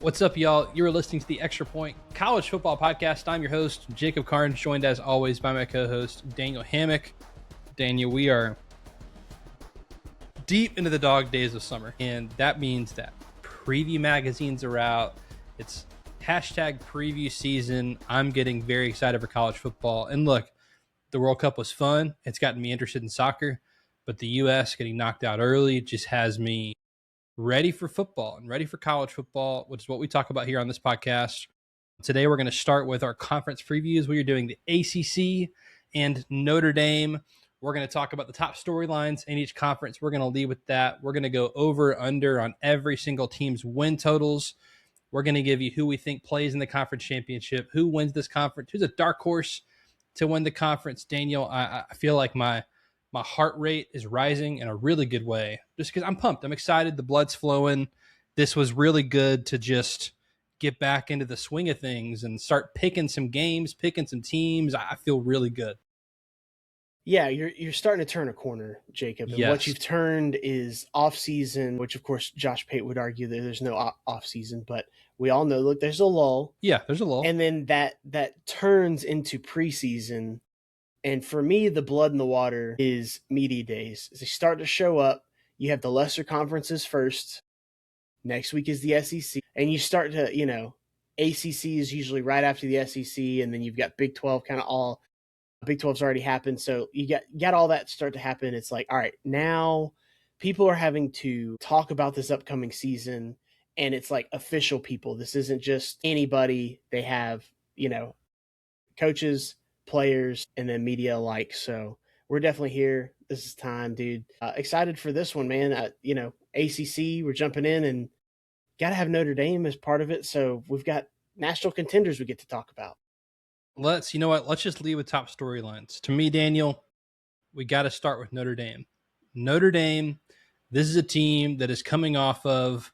What's up, y'all? You're listening to the Extra Point College Football Podcast. I'm your host, Jacob Carnes, joined as always by my co-host, Daniel Hammock. Daniel, we are deep into the dog days of summer, and that means that preview magazines are out. It's hashtag preview season. I'm getting very excited for college football. And look, the World Cup was fun. It's gotten me interested in soccer, but the U.S. getting knocked out early just has me ready for football and ready for college football, which is what we talk about here on this podcast. Today, we're going to start with our conference previews. We are doing the ACC and Notre Dame. We're going to talk about the top storylines in each conference. We're going to lead with that. We're going to go over, under on every single team's win totals. We're going to give you who we think plays in the conference championship, who wins this conference, who's a dark horse to win the conference. Daniel, I feel like my heart rate is rising in a really good way just because I'm pumped. I'm excited. The blood's flowing. This was really good to just get back into the swing of things and start picking some games, picking some teams. I feel really good. Yeah, you're starting to turn a corner, Jacob. And Yes. What you've turned is off-season, which, of course, Josh Pate would argue that there's no off-season. But we all know, look, there's a lull. Yeah, there's a lull. And then that turns into preseason. And for me, the blood in the water is media days. As they start to show up, you have the lesser conferences first. Next week is the SEC. And you start to, ACC is usually right after the SEC. And then you've got Big 12 kind of all. Big 12's already happened. So you got all that start to happen. It's like, all right, now people are having to talk about this upcoming season. And it's like official people. This isn't just anybody. They have, coaches, players, and then media alike. So we're definitely here. This is time, dude. Excited for this one, man. ACC, we're jumping in and got to have Notre Dame as part of it. So we've got national contenders we get to talk about. Let's just lead with top storylines. To me, Daniel, we got to start with Notre Dame. Notre Dame, this is a team that is coming off of,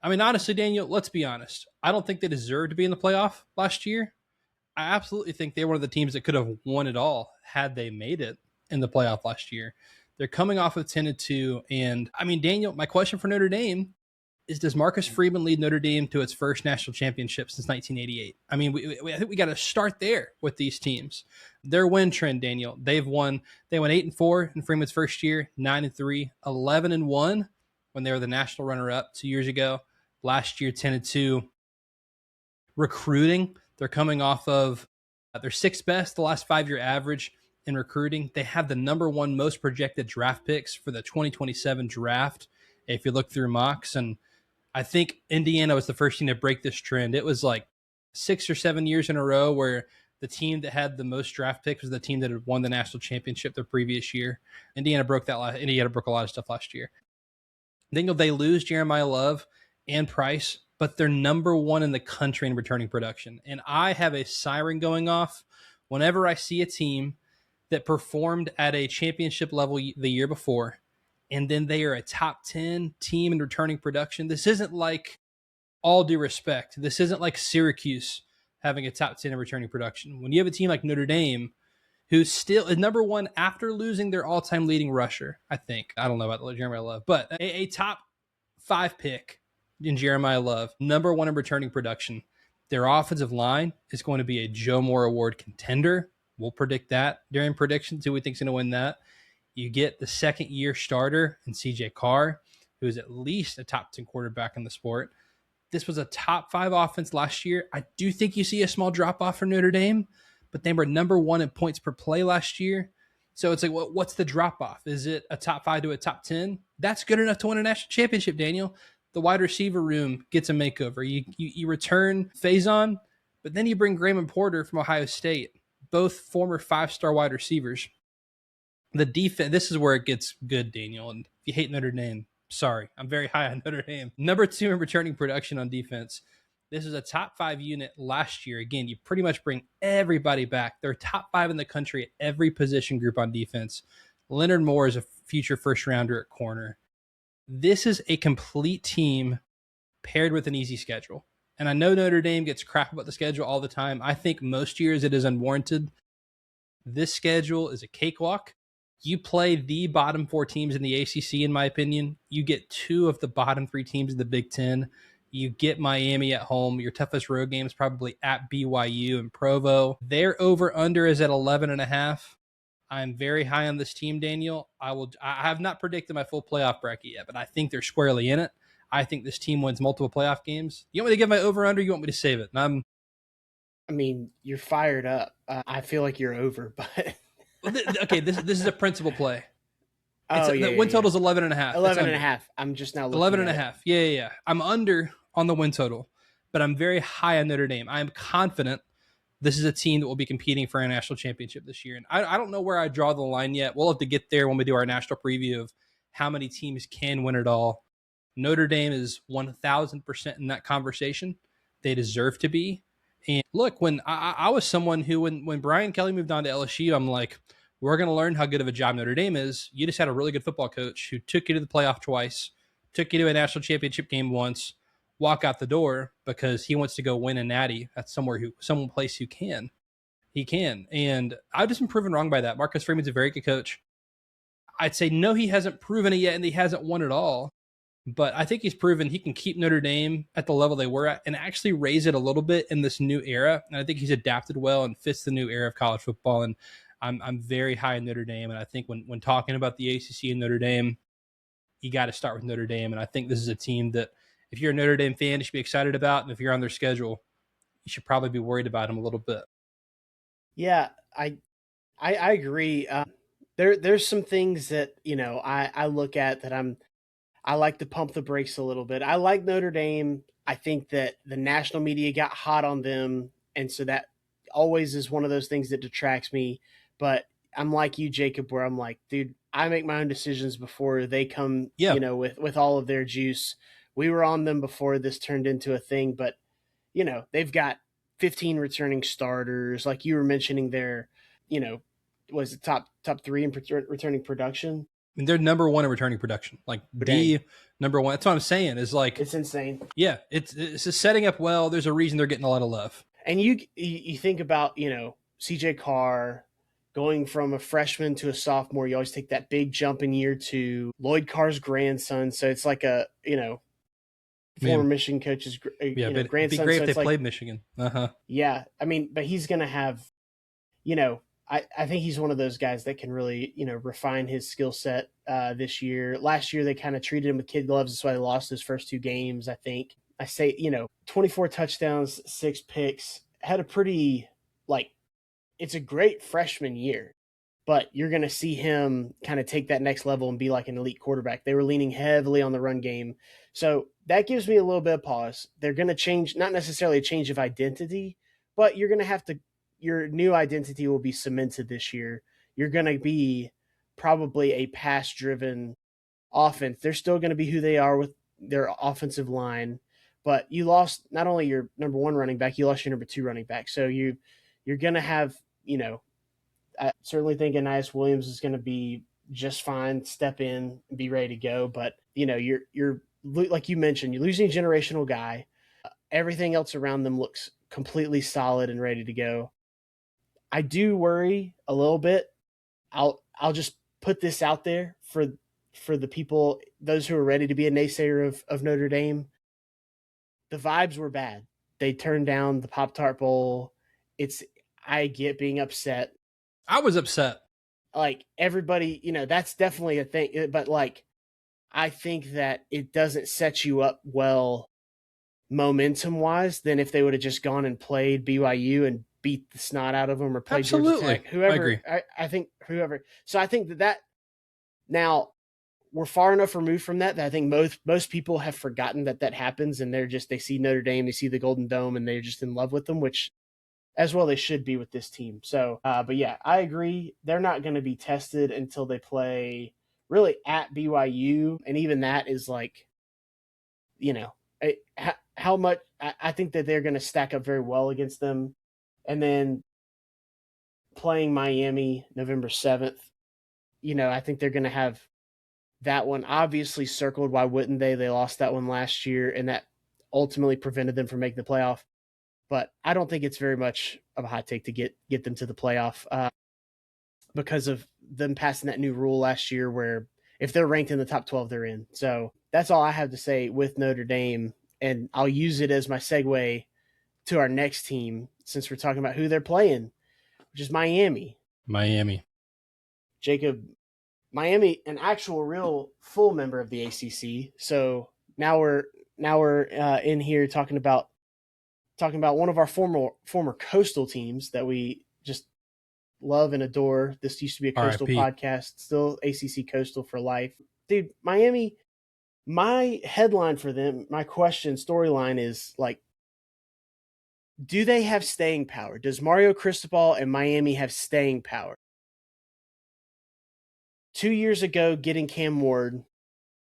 honestly, Daniel, let's be honest. I don't think they deserved to be in the playoff last year. I absolutely think they were one of the teams that could have won it all had they made it in the playoff last year. They're coming off of 10-2. And Daniel, my question for Notre Dame is, does Marcus Freeman lead Notre Dame to its first national championship since 1988? I think we got to start there with these teams. Their win trend, Daniel, they went 8-4 in Freeman's first year, 9-3, 11-1 when they were the national runner-up 2 years ago. Last year, 10-2. Recruiting, they're coming off of their sixth best, the last 5-year average in recruiting. They have the number one most projected draft picks for the 2027 draft, if you look through mocks. And I think Indiana was the first team to break this trend. It was like 6 or 7 years in a row where the team that had the most draft picks was the team that had won the national championship the previous year. Indiana broke a lot of stuff last year. Then they lose Jeremiah Love and Price, but they're number one in the country in returning production. And I have a siren going off whenever I see a team that performed at a championship level the year before, and then they are a top 10 team in returning production. This isn't like, all due respect, this isn't like Syracuse having a top 10 in returning production. When you have a team like Notre Dame, who still is number one after losing their all-time leading rusher, I think. I don't know about Jeremiah Love, but a top 5 pick in Jeremiah Love, number one in returning production. Their offensive line is going to be a Joe Moore Award contender. We'll predict that during predictions, who we think is going to win that. You get the second-year starter in C.J. Carr, who is at least a top 10 quarterback in the sport. This was a top 5 offense last year. I do think you see a small drop-off for Notre Dame, but they were number one in points per play last year. So it's like, what's the drop-off? Is it a top 5 to a top 10? That's good enough to win a national championship, Daniel. The wide receiver room gets a makeover. You return Faison, but then you bring Graham and Porter from Ohio State, both former 5-star wide receivers. The defense, this is where it gets good, Daniel. And if you hate Notre Dame, sorry, I'm very high on Notre Dame. Number 2 in returning production on defense. This is a top 5 unit last year. Again, you pretty much bring everybody back. They're top 5 in the country at every position group on defense. Leonard Moore is a future first rounder at corner. This is a complete team paired with an easy schedule. And I know Notre Dame gets crap about the schedule all the time. I think most years it is unwarranted. This schedule is a cakewalk. You play the bottom 4 teams in the ACC, in my opinion. You get 2 of the bottom 3 teams in the Big Ten. You get Miami at home. Your toughest road game is probably at BYU and Provo. Their over-under is at 11.5. I'm very high on this team, Daniel. I have not predicted my full playoff bracket yet, but I think they're squarely in it. I think this team wins multiple playoff games. You want me to give my over-under? You want me to save it? I mean, you're fired up. I feel like you're over, but okay, this is a principal play. The win total is 11.5. 11.5. I'm just now looking 11.5. Yeah. I'm under on the win total, but I'm very high on Notre Dame. I am confident this is a team that will be competing for a national championship this year. And I don't know where I draw the line yet. We'll have to get there when we do our national preview of how many teams can win it all. Notre Dame is 1,000% in that conversation. They deserve to be. And look, when I was someone who, when Brian Kelly moved on to LSU, I'm like, we're going to learn how good of a job Notre Dame is. You just had a really good football coach who took you to the playoff twice, took you to a national championship game once, walk out the door because he wants to go win a Natty. That's some place he can. And I've just been proven wrong by that. Marcus Freeman's a very good coach. I'd say no, he hasn't proven it yet, and he hasn't won it all. But I think he's proven he can keep Notre Dame at the level they were at and actually raise it a little bit in this new era. And I think he's adapted well and fits the new era of college football. And I'm very high in Notre Dame. And I think when talking about the ACC and Notre Dame, you got to start with Notre Dame. And I think this is a team that if you're a Notre Dame fan, you should be excited about. And if you're on their schedule, you should probably be worried about them a little bit. Yeah, I agree. There's some things that, I look at that I like to pump the brakes a little bit. I like Notre Dame. I think that the national media got hot on them. And so that always is one of those things that detracts me. But I'm like you, Jacob, where I'm like, dude, I make my own decisions before they come, with all of their juice. We were on them before this turned into a thing, but, they've got 15 returning starters. Like you were mentioning there, was the top 3 in returning production. I mean, they're number 1 in returning production, like number 1. That's what I'm saying. Is like it's insane. Yeah, it's setting up well. There's a reason they're getting a lot of love. And you think about CJ Carr going from a freshman to a sophomore. You always take that big jump in year 2. Lloyd Carr's grandson, so it's like a former Michigan coach's grandson. It'd be great if they played Michigan. Yeah, I mean, but he's gonna have, I think he's one of those guys that can really, refine his skill set this year. Last year, they kind of treated him with kid gloves. That's why they lost his first 2 games, I think. I say, 24 touchdowns, 6 picks. Had a pretty, it's a great freshman year. But you're going to see him kind of take that next level and be like an elite quarterback. They were leaning heavily on the run game. So that gives me a little bit of pause. They're going to change, not necessarily a change of identity, but you're going to have to, your new identity will be cemented this year. You're going to be probably a pass-driven offense. They're still going to be who they are with their offensive line, but you lost not only your number 1 running back, you lost your number 2 running back. So you're going to have, I certainly think Anais Williams is going to be just fine, step in and be ready to go. But, you're like you mentioned, you're losing a generational guy. Everything else around them looks completely solid and ready to go. I do worry a little bit. I'll just put this out there for the people, those who are ready to be a naysayer of Notre Dame. The vibes were bad. They turned down the Pop-Tart Bowl. I get being upset. I was upset. Like everybody, that's definitely a thing. But I think that it doesn't set you up well momentum-wise than if they would have just gone and played BYU and beat the snot out of them or played Georgia Tech. Whoever, I agree. I think whoever. So I think that now we're far enough removed from that I think most people have forgotten that happens, and they see Notre Dame, they see the Golden Dome, and they're just in love with them, which as well they should be with this team. So, but yeah, I agree. They're not going to be tested until they play really at BYU, and even that is how much. I think that they're going to stack up very well against them. And then playing Miami November 7th, I think they're going to have that one obviously circled. Why wouldn't they? They lost that one last year, and that ultimately prevented them from making the playoff. But I don't think it's very much of a hot take to get them to the playoff because of them passing that new rule last year where if they're ranked in the top 12, they're in. So that's all I have to say with Notre Dame. and I'll use it as my segue to our next team since we're talking about who they're playing, which is Miami. Miami. Jacob, Miami, an actual real full member of the ACC. So now we're in here talking about one of our former coastal teams that we just love and adore. This used to be a coastal podcast, still ACC Coastal for life. Dude, Miami, my headline for them, my storyline is like, do they have staying power? Does Mario Cristobal and Miami have staying power? 2 years ago, getting Cam Ward,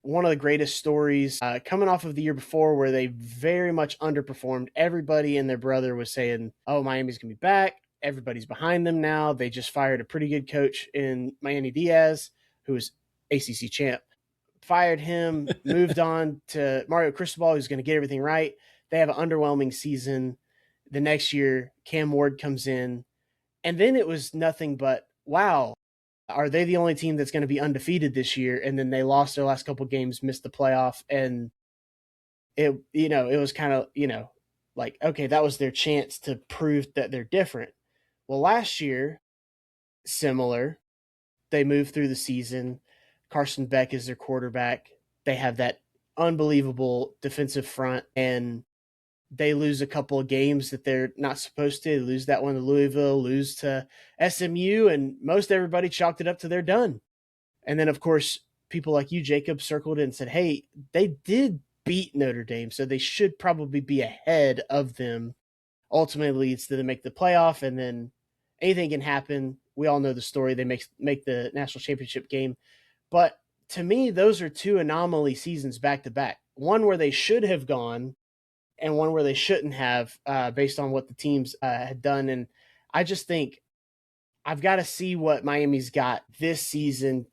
one of the greatest stories coming off of the year before where they very much underperformed. Everybody and their brother was saying, oh, Miami's going to be back. Everybody's behind them now. They just fired a pretty good coach in Miami Diaz, who was ACC champ. Fired him, moved on to Mario Cristobal, who's going to get everything right. They have an underwhelming season. The next year, Cam Ward comes in. And then it was nothing but, wow, are they the only team that's going to be undefeated this year? And then they lost their last couple games, missed the playoff. And it was kind of, like, okay, that was their chance to prove that they're different. Well, last year, similar, they moved through the season. Carson Beck is their quarterback. They have that unbelievable defensive front, and they lose a couple of games that they're not supposed to. They lose that one to Louisville, lose to SMU, and most everybody chalked it up to they're done. And then, of course, people like you, Jacob, circled it and said, hey, they did beat Notre Dame, so they should probably be ahead of them. Ultimately, leads to them make the playoff, and then anything can happen. We all know the story. They make the national championship game. But to me, those are two anomaly seasons back to back. One where they should have gone and one where they shouldn't have based on what the teams had done. And I just think I've got to see what Miami's got this season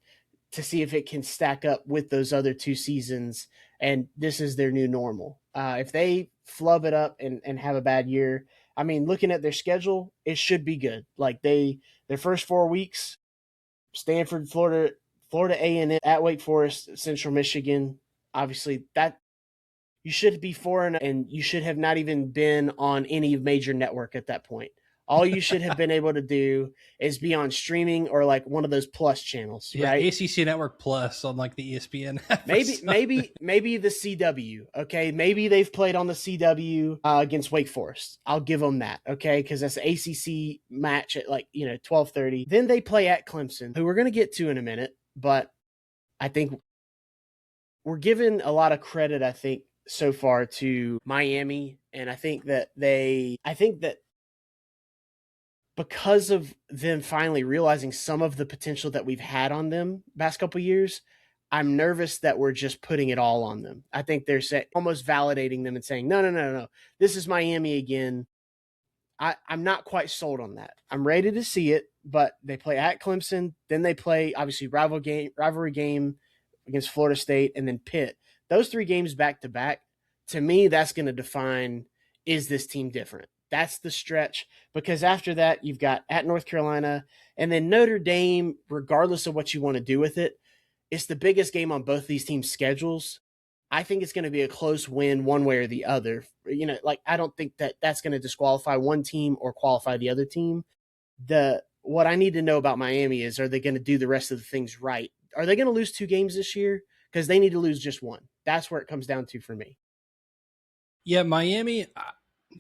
to see if it can stack up with those other two seasons. And this is their new normal. If they flub it up and have a bad year, I mean, looking at their schedule, it should be good. Like their first 4 weeks, Stanford, Florida A&M, at Wake Forest, Central Michigan. Obviously, that you should be 4-0, and you should have not even been on any major network at that point. All you should have been able to do is be on streaming or like one of those plus channels, right? ACC Network Plus on like the ESPN. maybe the CW. Okay, maybe they've played on the CW against Wake Forest. I'll give them that. Okay, because that's an ACC match at 12:30. Then they play at Clemson, who we're going to get to in a minute. But I think we're giving a lot of credit, I think, so far to Miami. And I think that because of them finally realizing some of the potential that we've had on them past couple of years, I'm nervous that we're just putting it all on them. I think they're almost validating them and saying, no, this is Miami again. I'm not quite sold on that. I'm ready to see it, but they play at Clemson. Then they play, obviously, rivalry game against Florida State, and then Pitt. Those 3 games back to back, to me, that's going to define, is this team different? That's the stretch, because after that, you've got at North Carolina, and then Notre Dame, regardless of what you want to do with it, it's the biggest game on both these teams' schedules. I think it's going to be a close win one way or the other. I don't think that that's going to disqualify one team or qualify the other team. What I need to know about Miami is, are they going to do the rest of the things right? Are they going to lose 2 games this year? Because they need to lose just 1. That's where it comes down to for me. Yeah, Miami,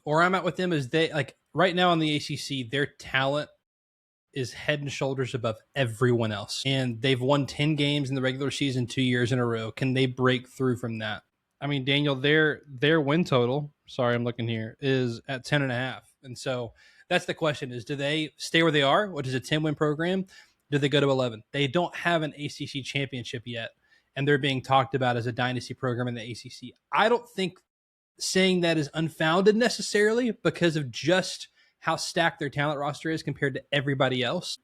where I'm at with them is they, like, right now in the ACC, their talent is head and shoulders above everyone else. And they've won 10 games in the regular season 2 years in a row. Can they break through from that? I mean, Daniel, their win total, sorry, I'm looking here, is at 10.5. And so that's the question is, do they stay where they are, which is a 10-win program? Do they go to 11? They don't have an ACC championship yet, and they're being talked about as a dynasty program in the ACC. I don't think saying that is unfounded necessarily because of just how stacked their talent roster is compared to everybody else.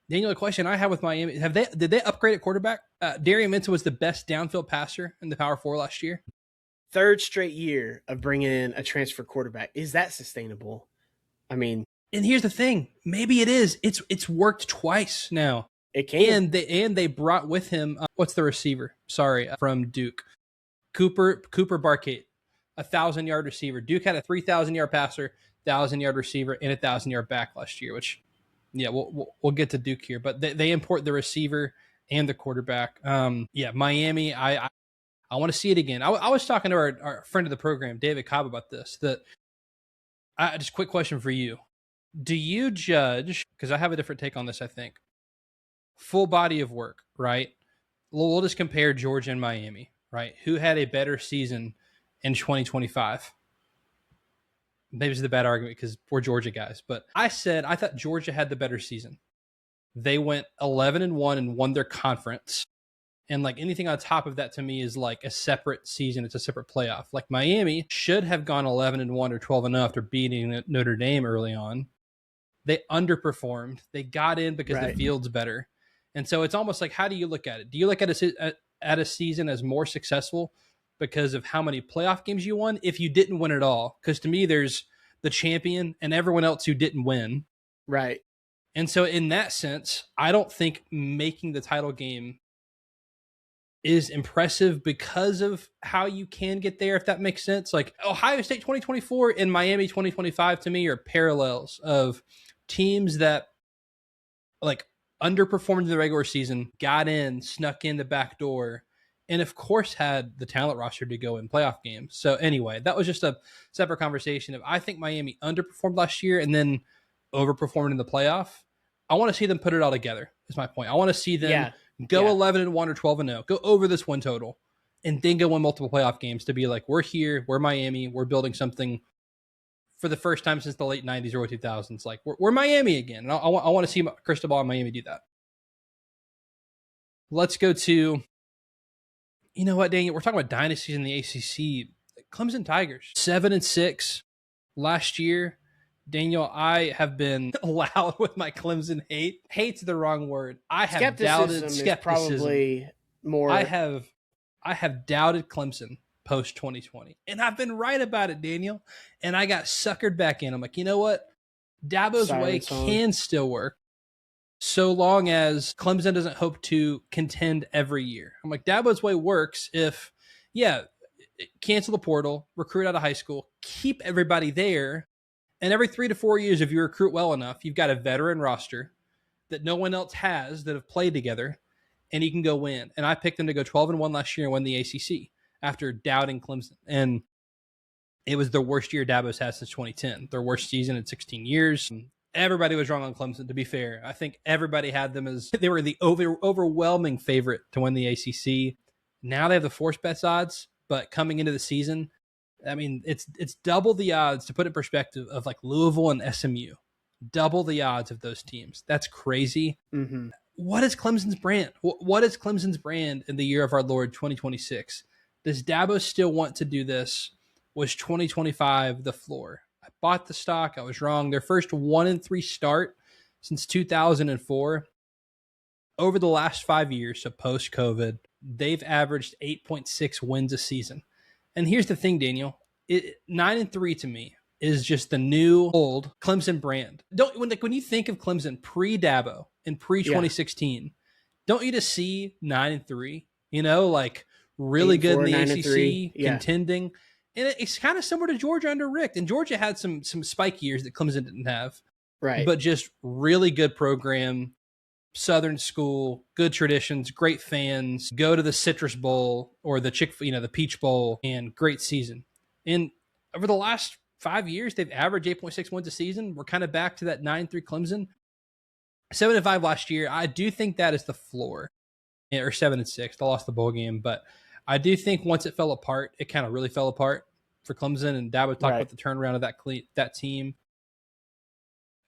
Daniel, a question I have with Miami, did they upgrade at quarterback? Darian Minton was the best downfield passer in the Power 4 last year. 3rd straight year of bringing in a transfer quarterback. Is that sustainable? I mean, and here's the thing, maybe it is. It's worked twice now. It can. And they brought with him, what's the receiver? Sorry, from Duke. Cooper Barkate. 1,000-yard receiver. Duke had a 3,000-yard passer, 1,000-yard receiver, and a 1,000-yard back last year, which, yeah, we'll get to Duke here. But they import the receiver and the quarterback. Miami, I want to see it again. I was talking to our friend of the program, David Cobb, about this. Just a quick question for you. Do you judge, because I have a different take on this, I think, full body of work, right? We'll just compare Georgia and Miami, right? Who had a better season in 2025? Maybe it's the bad argument because we're Georgia guys, but I thought Georgia had the better season. They went 11-1 and won their conference. And like anything on top of that to me is like a separate season. It's a separate playoff. Like Miami should have gone 11-1 or 12-0 after beating Notre Dame early on. They underperformed. They got in because the field's better. And so it's almost like, how do you look at it? Do you look at a season as more successful because of how many playoff games you won if you didn't win at all? Because to me, there's the champion and everyone else who didn't win. Right. And so in that sense, I don't think making the title game is impressive because of how you can get there, if that makes sense. Like Ohio State 2024 and Miami 2025 to me are parallels of teams that like underperformed in the regular season, got in, snuck in the back door, and of course had the talent roster to go in playoff games. So anyway, that was just a separate conversation of, I think Miami underperformed last year and then overperformed in the playoff. I want to see them put it all together, is my point. I want to see them go 11-1 or 12-0, go over this win total, and then go win multiple playoff games to be like, we're here, we're Miami, we're building something for the first time since the late 90s, early 2000s. Like, we're Miami again. And I want to see Cristobal and Miami do that. Let's go to, you know what, Daniel? We're talking about dynasties in the ACC. Clemson Tigers, 7-6 last year. Daniel, I have been loud with my Clemson hate. Hate's the wrong word. I have doubted skepticism. Probably more. I have doubted Clemson post 2020, and I've been right about it, Daniel. And I got suckered back in. I'm like, you know what? Dabo's way can still work, so long as Clemson doesn't hope to contend every year. I'm like, Dabo's way works if, cancel the portal, recruit out of high school, keep everybody there. And every 3 to 4 years, if you recruit well enough, you've got a veteran roster that no one else has that have played together, and you can go win. And I picked them to go 12-1 last year and win the ACC after doubting Clemson. And it was the worst year Dabo's had since 2010, their worst season in 16 years. Everybody was wrong on Clemson, to be fair. I think everybody had them as they were the overwhelming favorite to win the ACC. Now they have the force bets odds, but coming into the season, I mean, it's double the odds, to put it in perspective, of like Louisville and SMU. Double the odds of those teams. That's crazy. Mm-hmm. What is Clemson's brand? What is Clemson's brand in the year of our Lord 2026? Does Dabo still want to do this? Was 2025 the floor? I bought the stock. I was wrong. Their first 1-3 start since 2004. Over the last 5 years, so post-COVID, they've averaged 8.6 wins a season. And here's the thing, Daniel. 9-3 to me is just the new old Clemson brand. When you think of Clemson pre-Dabo and pre-2016, don't you just see 9-3? You know, like really good in the ACC, contending. And it's kind of similar to Georgia under Rick. And Georgia had some spike years that Clemson didn't have. Right. But just really good program, Southern school, good traditions, great fans, go to the Citrus Bowl or the Peach Bowl, and great season. And over the last 5 years, they've averaged 8.6 wins a season. We're kind of back to that 9-3 Clemson. 7-5 last year. I do think that is the floor. Or 7-6. They lost the bowl game. But I do think once it fell apart, it kind of really fell apart for Clemson. And Dabo talked about the turnaround of that team.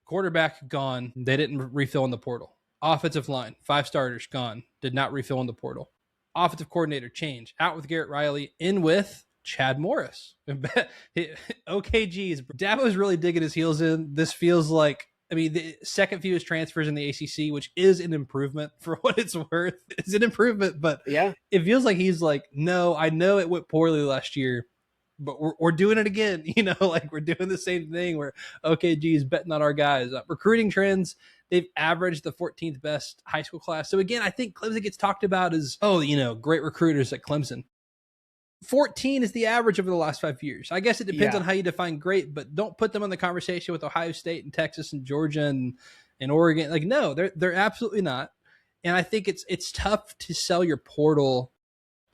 Quarterback gone. They didn't refill in the portal. Offensive line, 5 starters, gone. Did not refill in the portal. Offensive coordinator, change. Out with Garrett Riley, in with Chad Morris. OKGs. Dabo's really digging his heels in. This feels like, the second fewest transfers in the ACC, which is an improvement for what it's worth. It's an improvement, but it feels like he's like, no, I know it went poorly last year, but we're doing it again. Like we're doing the same thing where OKG's betting on our guys. Recruiting trends, they've averaged the 14th best high school class. So again, I think Clemson gets talked about as, great recruiters at Clemson. 14 is the average over the last 5 years. I guess it depends on Yeah. how you define great, but don't put them in the conversation with Ohio State and Texas and Georgia and Oregon. Like, no, they're absolutely not. And I think it's tough to sell your portal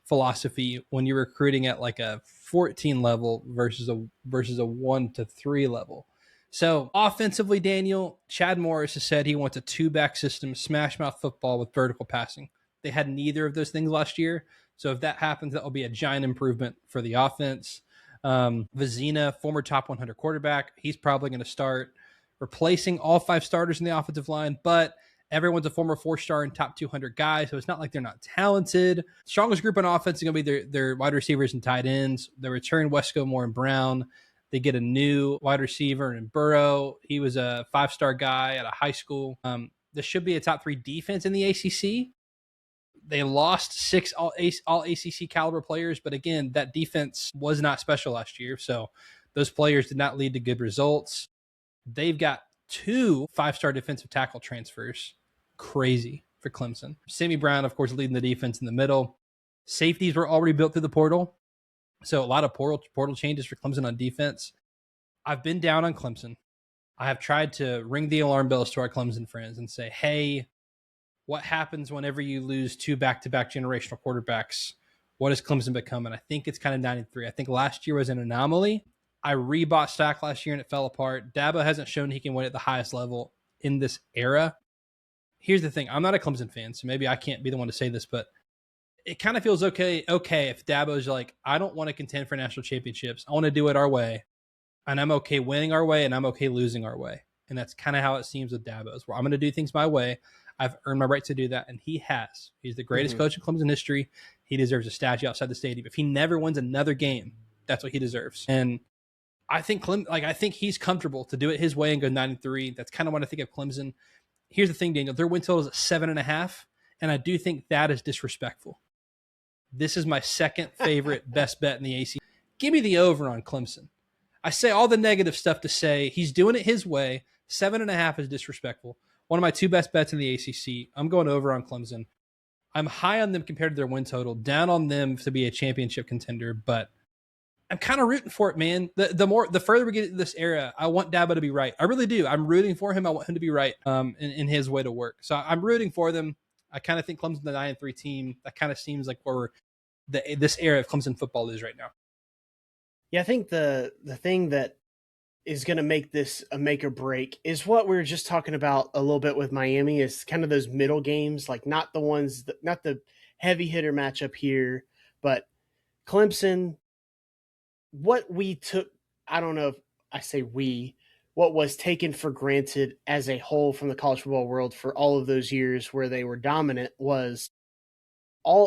philosophy when you're recruiting at like a 14 level versus a 1 to 3 level. So offensively, Daniel, Chad Morris has said he wants a 2-back system, smash mouth football with vertical passing. They had neither of those things last year. So if that happens, that will be a giant improvement for the offense. Vizina, former top 100 quarterback, he's probably going to start replacing all 5 starters in the offensive line, but everyone's a former 4-star and top 200 guy, so it's not like they're not talented. Strongest group on offense is going to be their wide receivers and tight ends. They return Wesco, Moore, and Brown. They get a new wide receiver in Burrow. He was a 5-star guy at a high school. This should be a top 3 defense in the ACC. They lost 6 all ACC caliber players, but again, that defense was not special last year, so those players did not lead to good results. They've got 2 5-star defensive tackle transfers. Crazy for Clemson. Sammy Brown, of course, leading the defense in the middle. Safeties were already built through the portal, so a lot of portal changes for Clemson on defense. I've been down on Clemson. I have tried to ring the alarm bells to our Clemson friends and say, hey, what happens whenever you lose 2 back-to-back generational quarterbacks? What does Clemson become? And I think it's kind of 9-3. I think last year was an anomaly. I rebought Stack last year and it fell apart. Dabo hasn't shown he can win at the highest level in this era. Here's the thing. I'm not a Clemson fan, so maybe I can't be the one to say this, but it kind of feels okay if Dabo's like, I don't want to contend for national championships. I want to do it our way. And I'm okay winning our way and I'm okay losing our way. And that's kind of how it seems with Dabo's, where I'm going to do things my way. I've earned my right to do that, and he has. He's the greatest coach in Clemson history. He deserves a statue outside the stadium. If he never wins another game, that's what he deserves. And I think I think he's comfortable to do it his way and go 9-3. That's kind of what I think of Clemson. Here's the thing, Daniel. Their win total is at 7.5, and I do think that is disrespectful. This is my second favorite best bet in the ACC. Give me the over on Clemson. I say all the negative stuff to say he's doing it his way. 7.5 is disrespectful. One of my 2 best bets in the ACC. I'm going over on Clemson. I'm high on them compared to their win total, down on them to be a championship contender, but I'm kind of rooting for it, man. The further we get into this era, I want Dabo to be right. I really do. I'm rooting for him. I want him to be right in his way to work. So I'm rooting for them. I kind of think Clemson's the 9-3 team. That kind of seems like where this era of Clemson football is right now. Yeah, I think the thing that is going to make this a make or break is what we were just talking about a little bit with Miami, is kind of those middle games, like not the heavy hitter matchup here, but Clemson, what we took, I don't know if I say what was taken for granted as a whole from the college football world for all of those years where they were dominant was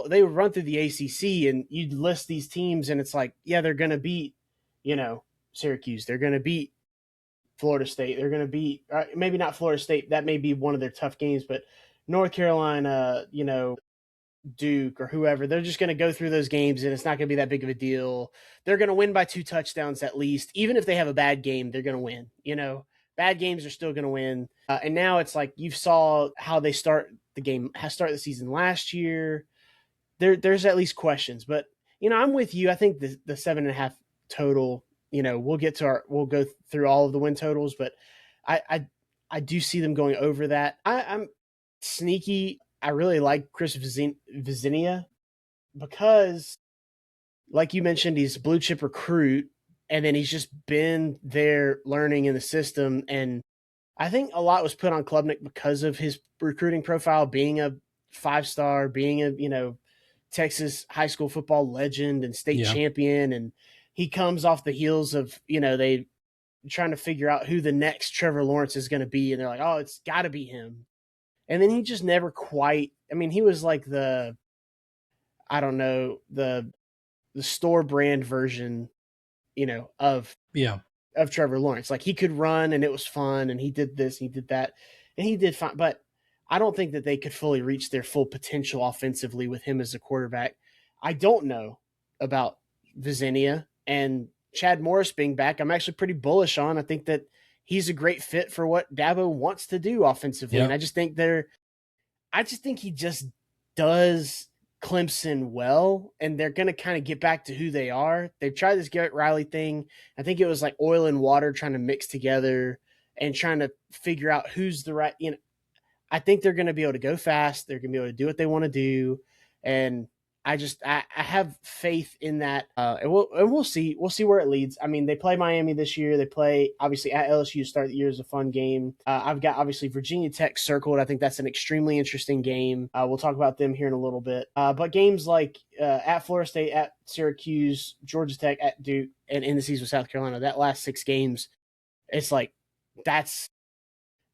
they would run through the ACC and you'd list these teams and it's like, yeah, they're going to beat, Syracuse. They're going to beat Florida State. They're going to beat, maybe not Florida State. That may be one of their tough games, but North Carolina, Duke or whoever, they're just going to go through those games and it's not going to be that big of a deal. They're going to win by 2 touchdowns at least. Even if they have a bad game, they're going to win. Bad games are still going to win. And now it's like you saw how they start the season last year. There's at least questions, but I'm with you. I think the 7.5 total, we'll go through all of the win totals, but I do see them going over that. I'm sneaky. I really like Chris Vizinia because, like you mentioned, he's a blue chip recruit, and then he's just been there learning in the system. And I think a lot was put on Klubnik because of his recruiting profile, being a 5-star, being a Texas high school football legend and state champion. And he comes off the heels of, they trying to figure out who the next Trevor Lawrence is going to be. And they're like, oh, it's got to be him. And then he just never quite, he was like the store brand version, of Trevor Lawrence. Like he could run and it was fun and he did this, he did that, and he did fine. But I don't think that they could fully reach their full potential offensively with him as a quarterback. I don't know about Vizinia and Chad Morris being back. I'm actually pretty bullish on. I think that he's a great fit for what Dabo wants to do offensively. And I just think he just does Clemson well, and they're going to kind of get back to who they are. They've tried this Garrett Riley thing. I think it was like oil and water trying to mix together and trying to figure out who's the right, I think they're going to be able to go fast. They're going to be able to do what they want to do, and I have faith in that. And we'll see where it leads. I mean, they play Miami this year. They play obviously at LSU to start the year is a fun game. I've got obviously Virginia Tech circled. I think that's an extremely interesting game. We'll talk about them here in a little bit. But games like at Florida State, at Syracuse, Georgia Tech, at Duke, and in the season with South Carolina, that last 6 games, it's like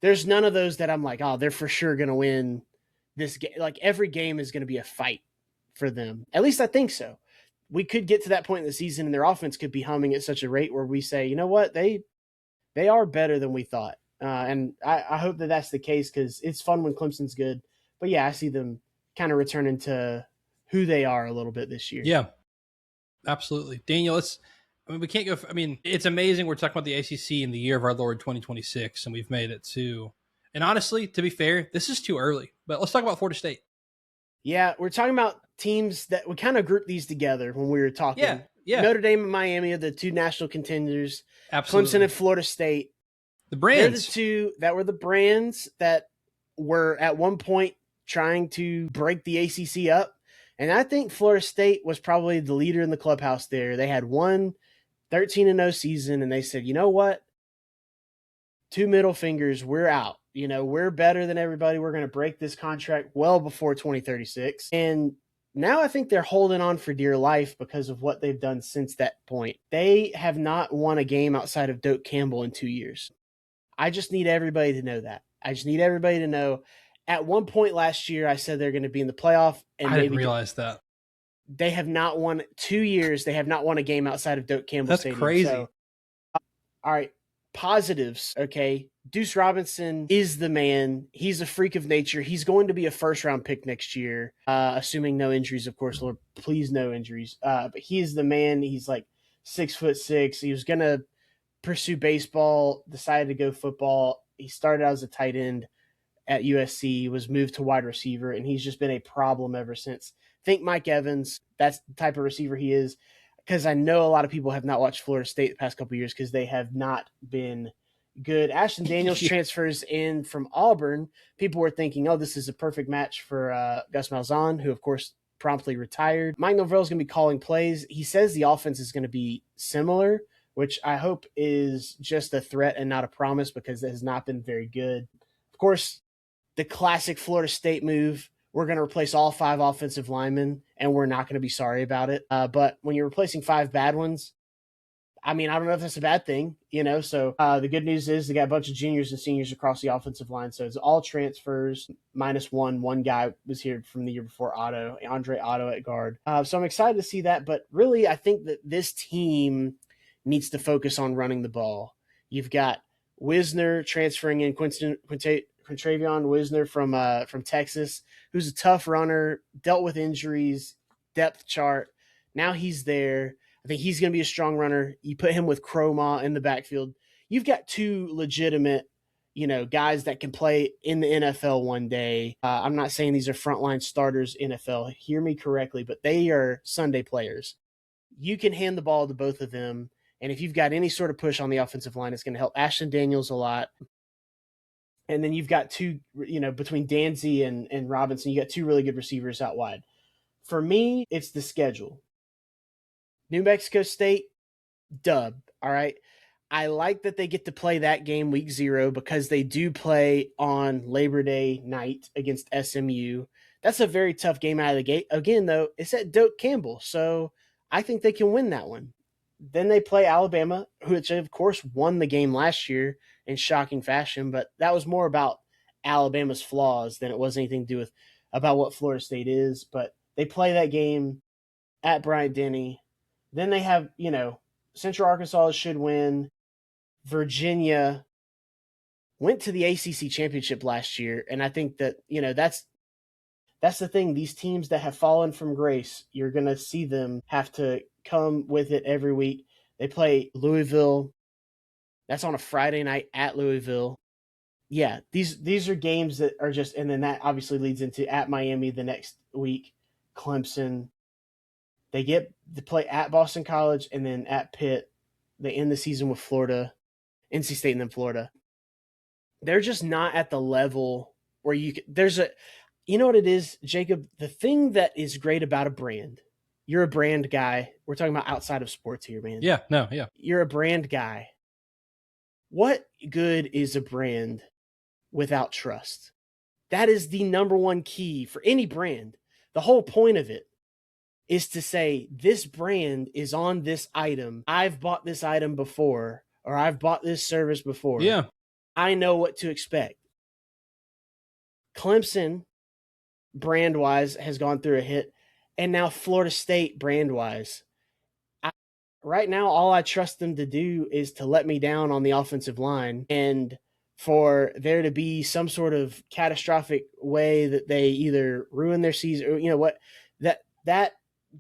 there's none of those that I'm like, oh, they're for sure going to win this game. Like every game is going to be a fight for them. At least I think so. We could get to that point in the season and their offense could be humming at such a rate where we say, you know what, they are better than we thought. And I hope that that's the case because it's fun when Clemson's good. But yeah, I see them kind of returning to who they are a little bit this year. Yeah, absolutely. Daniel, we can't go. It's amazing. We're talking about the ACC in the year of our Lord 2026, and we've made it to. And honestly, to be fair, this is too early. But let's talk about Florida State. Yeah, we're talking about teams that we kind of grouped these together when we were talking. Yeah. Notre Dame and Miami are the 2 national contenders. Absolutely. Clemson and Florida State. The brands. They're the 2 that were the brands that were at one point trying to break the ACC up. And I think Florida State was probably the leader in the clubhouse there. They had one 13-0 season, and they said, you know what? 2 middle fingers, we're out. We're better than everybody. We're going to break this contract well before 2036. And now I think they're holding on for dear life because of what they've done since that point. They have not won a game outside of Doak Campbell in 2 years. I just need everybody to know that. I just need everybody to know. At one point last year, I said they're going to be in the playoff. And I didn't realize that. They have not won 2 years. They have not won a game outside of Doak Campbell Stadium. That's crazy. So, all right. Positives, okay? Deuce Robinson is the man. He's a freak of nature. He's going to be a first-round pick next year, assuming no injuries, of course. Lord, please no injuries. But he's the man. He's like 6'6". He was going to pursue baseball, decided to go football. He started out as a tight end at USC, was moved to wide receiver, and he's just been a problem ever since. Think Mike Evans. That's the type of receiver he is. Because I know a lot of people have not watched Florida State the past couple of years because they have not been good. Ashton Daniels transfers in from Auburn. People were thinking, oh, this is a perfect match for Gus Malzahn, who, of course, promptly retired. Mike Norvell is going to be calling plays. He says the offense is going to be similar, which I hope is just a threat and not a promise because it has not been very good. Of course, the classic Florida State move, we're going to replace all 5 offensive linemen, and we're not going to be sorry about it. But when you're replacing 5 bad ones, I don't know if that's a bad thing, So the good news is they got a bunch of juniors and seniors across the offensive line. So it's all transfers minus one. One guy was here from the year before, Andre Otto at guard. So I'm excited to see that. But really, I think that this team needs to focus on running the ball. You've got Wisner transferring in, Quintravion Wisner from Texas, who's a tough runner, dealt with injuries, depth chart. Now he's there. I think he's going to be a strong runner. You put him with Croma in the backfield. You've got 2 legitimate, guys that can play in the NFL one day. I'm not saying these are frontline starters NFL. Hear me correctly, but they are Sunday players. You can hand the ball to both of them. And if you've got any sort of push on the offensive line, it's going to help Ashton Daniels a lot. And then you've got 2, between Danzy and Robinson, you got 2 really good receivers out wide. For me, it's the schedule. New Mexico State, dub, all right? I like that they get to play that game week 0 because they do play on Labor Day night against SMU. That's a very tough game out of the gate. Again, though, it's at Doak Campbell, so I think they can win that one. Then they play Alabama, which, of course, won the game last year in shocking fashion, but that was more about Alabama's flaws than it was anything to do with about what Florida State is. But they play that game at Bryant-Denny. Then they have, Central Arkansas should win. Virginia went to the ACC Championship last year, and I think that, that's the thing. These teams that have fallen from grace, you're going to see them have to come with it every week. They play Louisville. That's on a Friday night at Louisville. Yeah, these are games that are just, and then that obviously leads into at Miami the next week. Clemson. They get to play at Boston College and then at Pitt. They end the season with Florida, NC State, and then Florida. They're just not at the level where you know what it is, Jacob? The thing that is great about a brand, you're a brand guy. We're talking about outside of sports here, man. Yeah, no, yeah. You're a brand guy. What good is a brand without trust? That is the number one key for any brand. The whole point of it is to say, this brand is on this item. I've bought this item before, or I've bought this service before. Yeah. I know what to expect. Clemson, brand-wise, has gone through a hit, and now Florida State, brand-wise. Right now, all I trust them to do is to let me down on the offensive line, and for there to be some sort of catastrophic way that they either ruin their season, or, you know what, that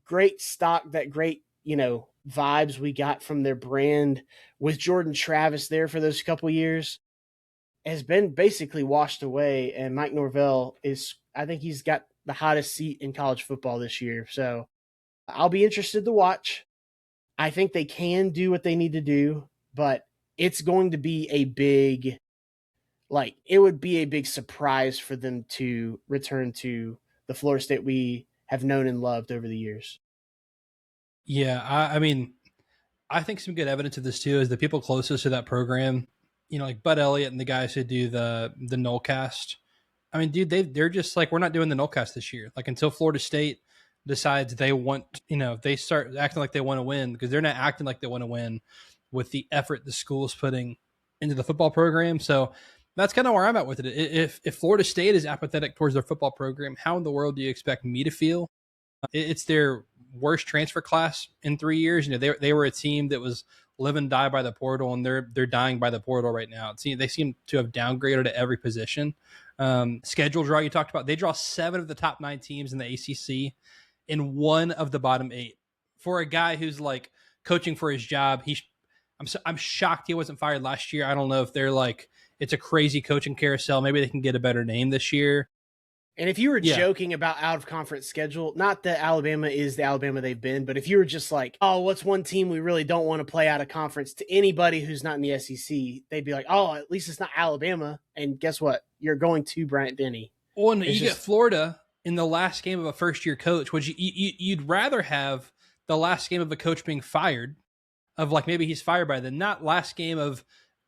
great stock, that great, you know, vibes we got from their brand with Jordan Travis there for those couple years has been basically washed away. And Mike Norvell I think he's got the hottest seat in college football this year. So I'll be interested to watch. I think they can do what they need to do, but it's going to be it would be a big surprise for them to return to the Florida State we have known and loved over the years. Yeah, I mean, I think some good evidence of this too is the people closest to that program, you know, like Bud Elliott and the guys who do the Nullcast. I mean, dude, they're just like, we're not doing the Nullcast this year. Like, until Florida State decides they want, you know, they start acting like they want to win, because they're not acting like they want to win with the effort the school's putting into the football program. So that's kind of where I'm at with it. If Florida State is apathetic towards their football program, how in the world do you expect me to feel? It's their worst transfer class in 3 years. You know, they were a team that was live and die by the portal, and they're dying by the portal right now. They seem to have downgraded at every position. Schedule draw you talked about, they draw 7 of the top 9 teams in the ACC and 1 of the bottom 8. For a guy who's like coaching for his job, I'm shocked he wasn't fired last year. I don't know if they're like, it's a crazy coaching carousel. Maybe they can get a better name this year. And if you were joking about out of conference schedule, not that Alabama is the Alabama they've been, but if you were just like, oh, what's one team we really don't want to play out of conference, to anybody who's not in the SEC, they'd be like, oh, at least it's not Alabama. And guess what? You're going to Bryant-Denny. Well, and you get Florida in the last game of a first-year coach, which you'd rather have the last game of a coach being fired, of like maybe he's fired by then, not last game of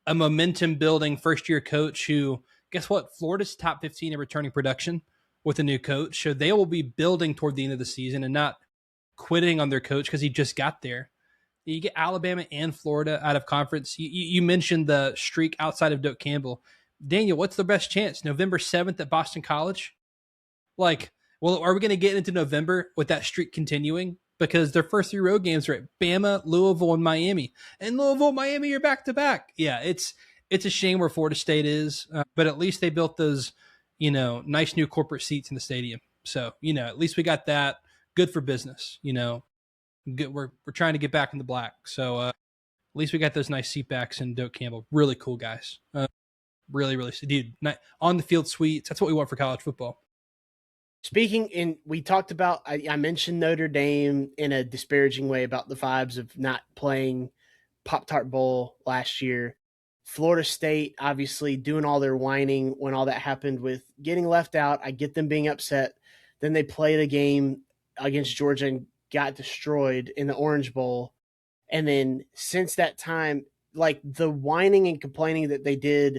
a momentum-building first-year coach who, guess what? Florida's top 15 in returning production with a new coach. So they will be building toward the end of the season and not quitting on their coach because he just got there. You get Alabama and Florida out of conference. You mentioned the streak outside of Doak Campbell. Daniel, what's the best chance? November 7th at Boston College? Like, well, are we going to get into November with that streak continuing? Because their first 3 road games are at Bama, Louisville, and Miami. And Louisville and Miami are back-to-back. Yeah, it's a shame where Florida State is, but at least they built those, you know, nice new corporate seats in the stadium. So, you know, at least we got that. Good for business, you know. Good, we're trying to get back in the black. So at least we got those nice seat backs in Doak Campbell. Really cool guys. Really, dude, on the field suites. That's what we want for college football. We talked about, I mentioned Notre Dame in a disparaging way about the vibes of not playing Pop-Tart Bowl last year. Florida State, obviously, doing all their whining when all that happened with getting left out. I get them being upset. Then they played a game against Georgia and got destroyed in the Orange Bowl. And then since that time, like the whining and complaining that they did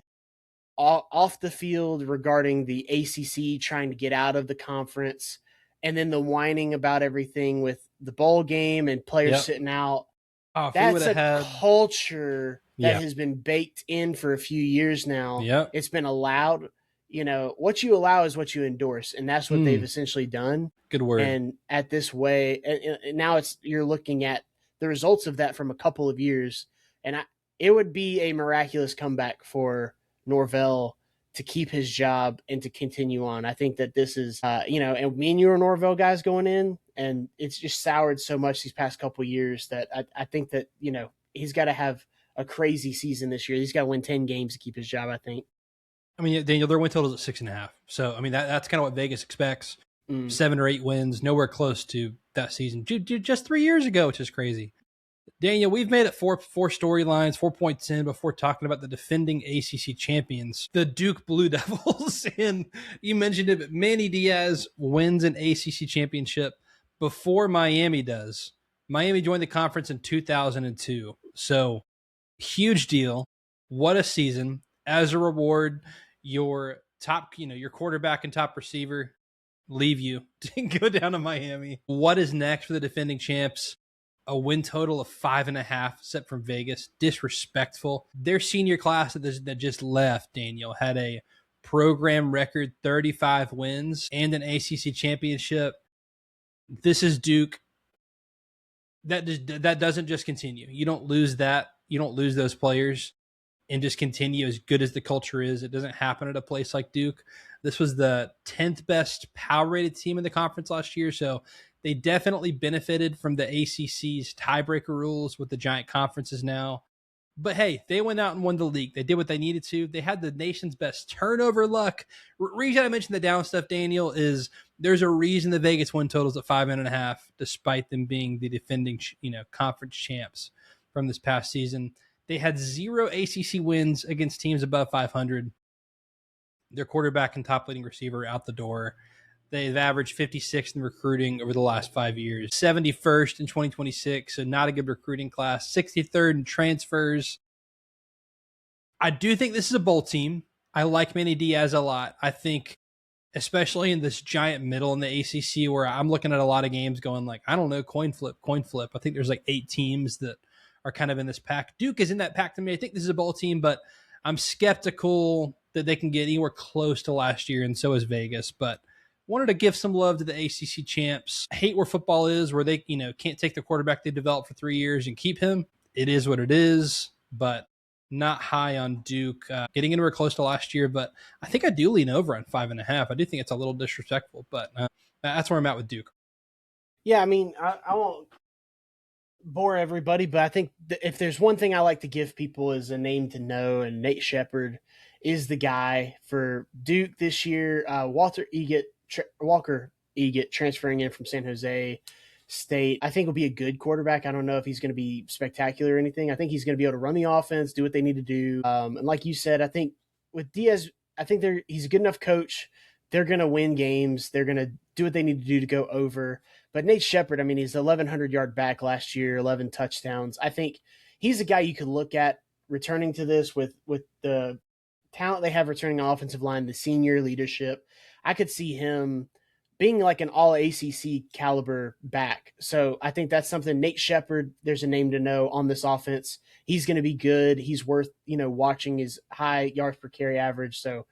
off the field regarding the ACC trying to get out of the conference, and then the whining about everything with the bowl game and players sitting out. Oh, that's a culture that has been baked in for a few years now. Yep. It's been allowed. You know, what you allow is what you endorse, and that's what they've essentially done. Good word. And at this way, and now you're looking at the results of that from a couple of years, and it would be a miraculous comeback for Norvell to keep his job and to continue on. I think that this is, and me and you are Norvell guys going in, and it's just soured so much these past couple of years that I think that, you know, he's got to have a crazy season this year. He's got to win 10 games to keep his job, I think. I mean, Daniel, their win total is at 6.5. So, I mean, that's kind of what Vegas expects. 7 or 8 wins, nowhere close to that season. Just 3 years ago, which is crazy. Daniel, we've made it four storylines, 4 points in before talking about the defending ACC champions, the Duke Blue Devils. And you mentioned it, but Manny Diaz wins an ACC championship before Miami does. Miami joined the conference in 2002. So huge deal. What a season. As a reward, your top, your quarterback and top receiver leave you to go down to Miami. What is next for the defending champs? A win total of 5.5 set from Vegas. Disrespectful. Their senior class that just left, Daniel, had a program record 35 wins and an ACC championship. This is Duke. That doesn't just continue. You don't lose that. You don't lose those players and just continue as good as the culture is. It doesn't happen at a place like Duke. This was the 10th best power rated team in the conference last year. So they definitely benefited from the ACC's tiebreaker rules with the giant conferences now. But hey, they went out and won the league. They did what they needed to. They had the nation's best turnover luck. Reason I mentioned the down stuff, Daniel, is there's a reason the Vegas win totals at 5.5, despite them being the defending, conference champs from this past season. They had 0 ACC wins against teams above 500. Their quarterback and top leading receiver out the door. They've averaged 56th in recruiting over the last 5 years, 71st in 2026, so not a good recruiting class, 63rd in transfers. I do think this is a bowl team. I like Manny Diaz a lot. I think, especially in this giant middle in the ACC, where I'm looking at a lot of games going like, I don't know, coin flip. I think there's like 8 teams that are kind of in this pack. Duke is in that pack to me. I think this is a bowl team, but I'm skeptical that they can get anywhere close to last year, and so is Vegas. But wanted to give some love to the ACC champs. I hate where football is, where they can't take the quarterback they developed for 3 years and keep him. It is what it is, but not high on Duke. Getting anywhere close to last year, but I think I do lean over on 5.5. I do think it's a little disrespectful, but that's where I'm at with Duke. Yeah, I mean, I won't bore everybody, but I think if there's one thing I like to give people is a name to know, and Nate Shepherd is the guy for Duke this year. Walker Eget transferring in from San Jose State, I think will be a good quarterback. I don't know if he's going to be spectacular or anything. I think he's going to be able to run the offense, do what they need to do. And like you said, I think with Diaz, I think he's a good enough coach. They're going to win games. They're going to do what they need to do to go over. But Nate Shepherd, I mean, he's 1,100-yard back last year, 11 touchdowns. I think he's a guy you could look at returning to this with the talent they have returning on offensive line, the senior leadership. I could see him being like an all ACC caliber back. So I think that's something. Nate Shepherd, there's a name to know on this offense. He's going to be good. He's worth, watching his high yards per carry average. So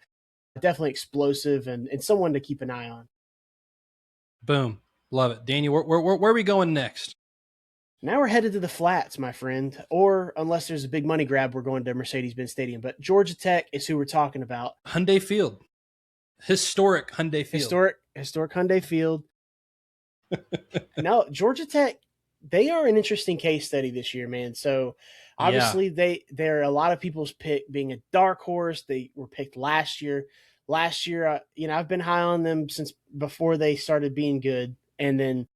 definitely explosive and someone to keep an eye on. Boom. Love it. Daniel, where are we going next? Now we're headed to the flats, my friend. Or unless there's a big money grab, we're going to Mercedes-Benz Stadium. But Georgia Tech is who we're talking about. Hyundai Field. Historic Hyundai Field. Historic Hyundai Field. Now, Georgia Tech, they are an interesting case study this year, man. So obviously they're a lot of people's pick being a dark horse. They were picked last year. Last year, I've been high on them since before they started being good. And then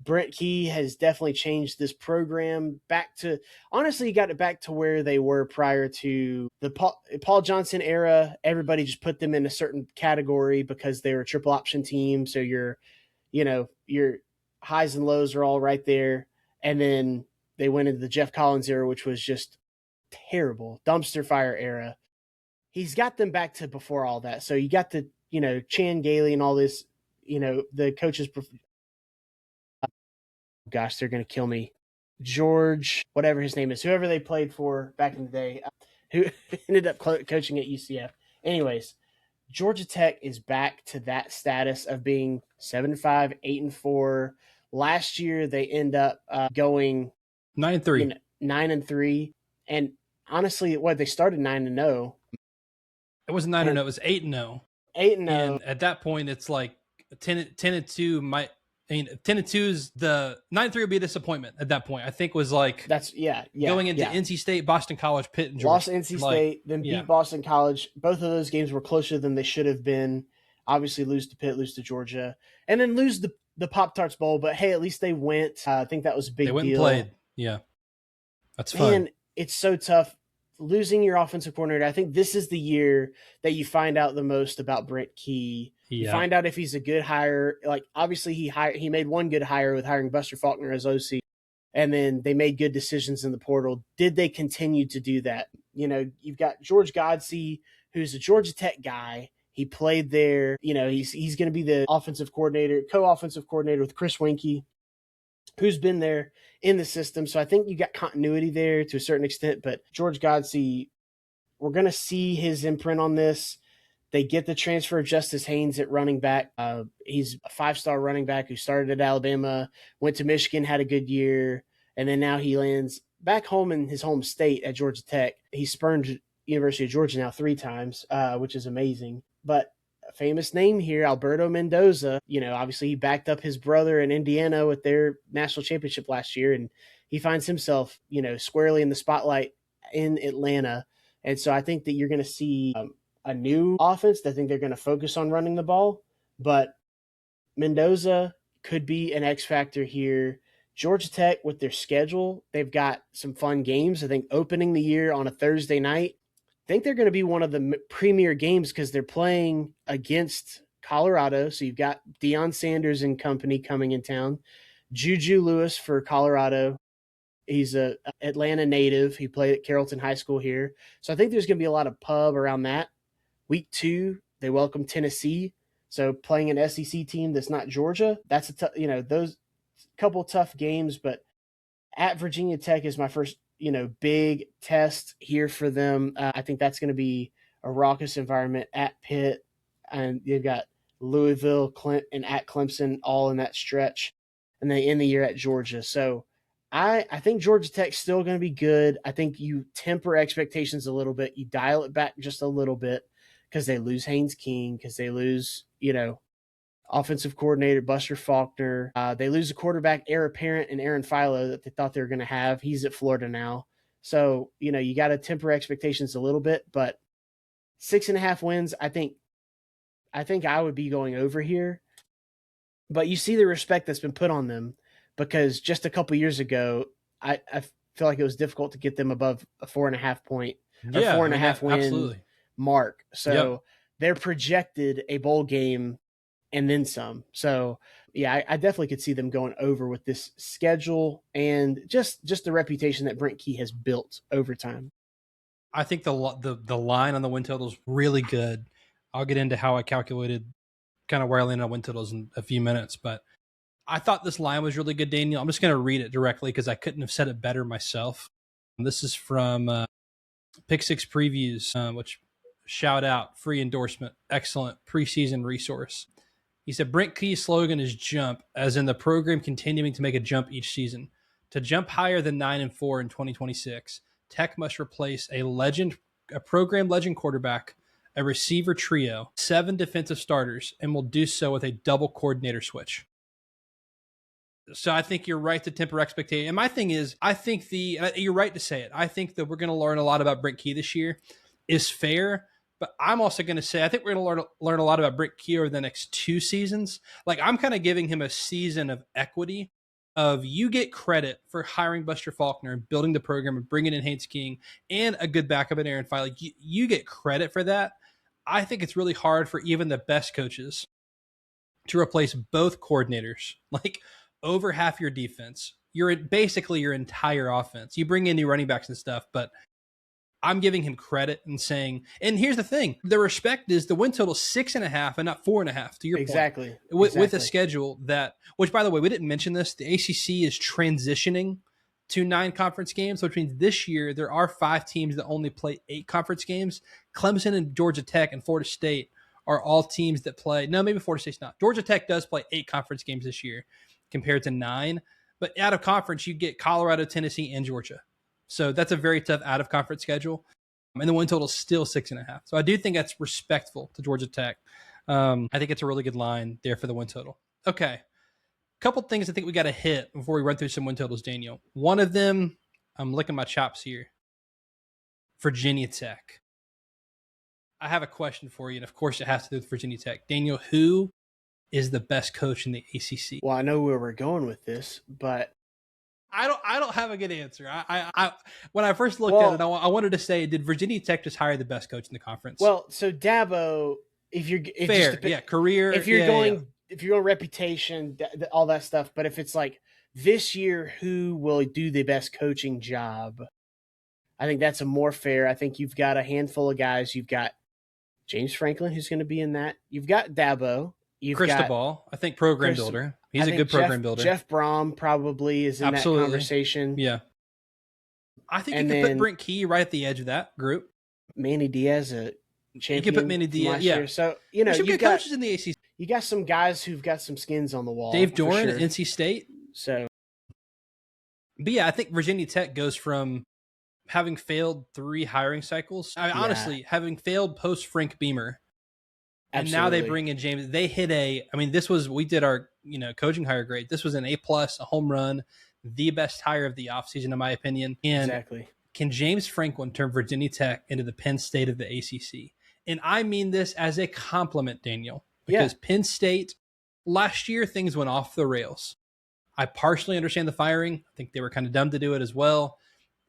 Brent Key has definitely changed this program back to, honestly, he got it back to where they were prior to the Paul Johnson era. Everybody just put them in a certain category because they were a triple option team. So your highs and lows are all right there. And then they went into the Jeff Collins era, which was just terrible, dumpster fire era. He's got them back to before all that. So you got the, Chan Gailey and all this, the coaches. Gosh, they're going to kill me. George, whatever his name is, whoever they played for back in the day, who ended up coaching at UCF. Anyways, Georgia Tech is back to that status of being 7-5, 8-4. Last year, they end up going 9-3. 9-3. And honestly, they started 9-0. It wasn't 9-0. It was 8-0. 8-0. And at that point, it's like 10-2 might. 10-2 is the 9-3 would be a disappointment at that point. I think was like going into NC State, Boston College, Pitt, and Georgia. Lost NC State, then beat Boston College. Both of those games were closer than they should have been. Obviously, lose to Pitt, lose to Georgia, and then lose the Pop-Tarts Bowl. But hey, at least they went. I think that was a big They went deal. and played. Yeah. That's fun. Man, it's so tough losing your offensive coordinator. I think this is the year that you find out the most about Brent Key. You find out if he's a good hire. Like, obviously, he made one good hire with hiring Buster Faulkner as OC, and then they made good decisions in the portal. Did they continue to do that? You know, you've got George Godsey, who's a Georgia Tech guy. He played there. You know, he's going to be the offensive coordinator, co-offensive coordinator with Chris Winkie, who's been there in the system. So I think you got continuity there to a certain extent. But George Godsey, we're going to see his imprint on this. They get the transfer of Justice Haynes at running back. He's a 5-star running back who started at Alabama, went to Michigan, had a good year, and then now he lands back home in his home state at Georgia Tech. He spurned University of Georgia now 3 times, which is amazing. But a famous name here, Alberto Mendoza, you know, obviously he backed up his brother in Indiana with their national championship last year, and he finds himself, you know, squarely in the spotlight in Atlanta. And so I think that you're going to see a new offense. I think they're going to focus on running the ball, but Mendoza could be an X factor here. Georgia Tech, with their schedule, they've got some fun games. I think opening the year on a Thursday night, I think they're going to be one of the premier games because they're playing against Colorado. So you've got Deion Sanders and company coming in town. Juju Lewis for Colorado. He's a Atlanta native. He played at Carrollton High School here. So I think there's going to be a lot of pub around that. Week 2, they welcome Tennessee. So playing an SEC team that's not Georgia, that's those couple tough games. But at Virginia Tech is my first, big test here for them. I think that's going to be a raucous environment. At Pitt, and they've got Louisville, and at Clemson, all in that stretch, and they end the year at Georgia. So I think Georgia Tech's still going to be good. I think you temper expectations a little bit. You dial it back just a little bit because they lose Haynes King, because they lose, offensive coordinator Buster Faulkner. They lose a quarterback, heir apparent, and Aaron Philo that they thought they were going to have. He's at Florida now. So, you got to temper expectations a little bit, but 6.5 wins, I think I would be going over here. But you see the respect that's been put on them, because just a couple years ago, I feel like it was difficult to get them above a 4.5 point or 4.5 win absolutely. mark. So they're projected a bowl game and then some. So yeah, I definitely could see them going over with this schedule and just the reputation that Brent Key has built over time. I think the line on the win total is really good. I'll get into how I calculated kind of where I landed on win totals in a few minutes, but I thought this line was really good, Daniel. I'm just going to read it directly because I couldn't have said it better myself. This is from Pick Six Previews, which shout out, free endorsement, excellent preseason resource. He said Brent Key's slogan is jump, as in the program continuing to make a jump each season. To jump higher than 9-4 in 2026, Tech must replace a program legend quarterback, a receiver trio, 7 defensive starters, and will do so with a double coordinator switch. So I think you're right to temper expectation. And my thing is, I think you're right to say it. I think that we're going to learn a lot about Brent Key this year is fair. But I'm also going to say, I think we're going to learn a lot about Brent Key over the next 2 seasons. Like, I'm kind of giving him a season of equity of you get credit for hiring Buster Faulkner and building the program and bringing in Haynes King and a good backup in Aaron Philo. Like, you get credit for that. I think it's really hard for even the best coaches to replace both coordinators. Like, over half your defense, you're basically your entire offense. You bring in new running backs and stuff, but I'm giving him credit and saying, and here's the thing, the respect is the win total 6.5 and not 4.5 to your exactly. point. With a schedule that, which by the way, we didn't mention this, the ACC is transitioning to 9 conference games, which means this year there are 5 teams that only play 8 conference games. Clemson and Georgia Tech and Florida State are all teams that play, no, maybe Florida State's not. Georgia Tech does play 8 conference games this year compared to 9, but out of conference, you get Colorado, Tennessee, and Georgia. So that's a very tough out-of-conference schedule. And the win total is still 6.5. So I do think that's respectful to Georgia Tech. I think it's a really good line there for the win total. Okay. Couple things I think we got to hit before we run through some win totals, Daniel. One of them, I'm licking my chops here. Virginia Tech. I have a question for you, and of course it has to do with Virginia Tech. Daniel, who is the best coach in the ACC? Well, I know where we're going with this, but I don't have a good answer. I when I first looked at it, I wanted to say, did Virginia Tech just hire the best coach in the conference? Well, so Dabo, fair, career. If you're going reputation, all that stuff, but if it's like this year, who will do the best coaching job? I think that's a more fair. I think you've got a handful of guys. You've got James Franklin, who's going to be in that. You've got Dabo. You've Cristobal, I think program builder. He's a good program builder. Jeff Brom probably is in that conversation. Yeah. I think you could put Brent Key right at the edge of that group. Manny Diaz, a champion. You could put Manny Diaz, year. So, you know, you've got coaches in the ACC. You got some guys who've got some skins on the wall. Dave Doran at NC State. So, but yeah, I think Virginia Tech goes from having failed 3 hiring cycles. Honestly, having failed post Frank Beamer. And now they bring in James. They hit we did our, coaching hire grade. This was an A+, a home run, the best hire of the offseason, in my opinion. And exactly. Can James Franklin turn Virginia Tech into the Penn State of the ACC? And I mean this as a compliment, Daniel, because Penn State, last year, things went off the rails. I partially understand the firing. I think they were kind of dumb to do it as well.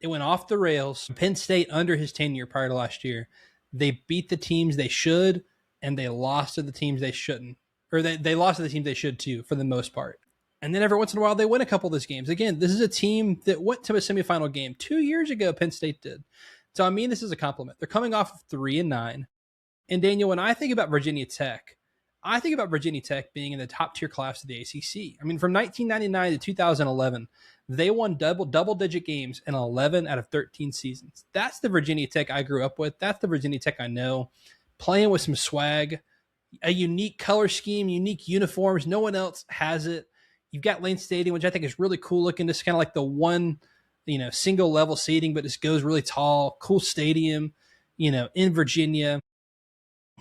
It went off the rails. Penn State, under his tenure prior to last year, they beat the teams they should, and they lost to the teams they shouldn't. Or they lost to the teams they should too, for the most part. And then every once in a while, they win a couple of those games. Again, this is a team that went to a semifinal game 2 years ago, Penn State did. So, I mean, this is a compliment. They're coming off of 3-9. And Daniel, when I think about Virginia Tech, I think about Virginia Tech being in the top tier class of the ACC. I mean, from 1999 to 2011, they won double-digit games in 11 out of 13 seasons. That's the Virginia Tech I grew up with. That's the Virginia Tech I know. Playing with some swag, a unique color scheme, unique uniforms. No one else has it. You've got Lane Stadium, which I think is really cool looking. Just kind of like the one, single level seating, but just goes really tall. Cool stadium, in Virginia.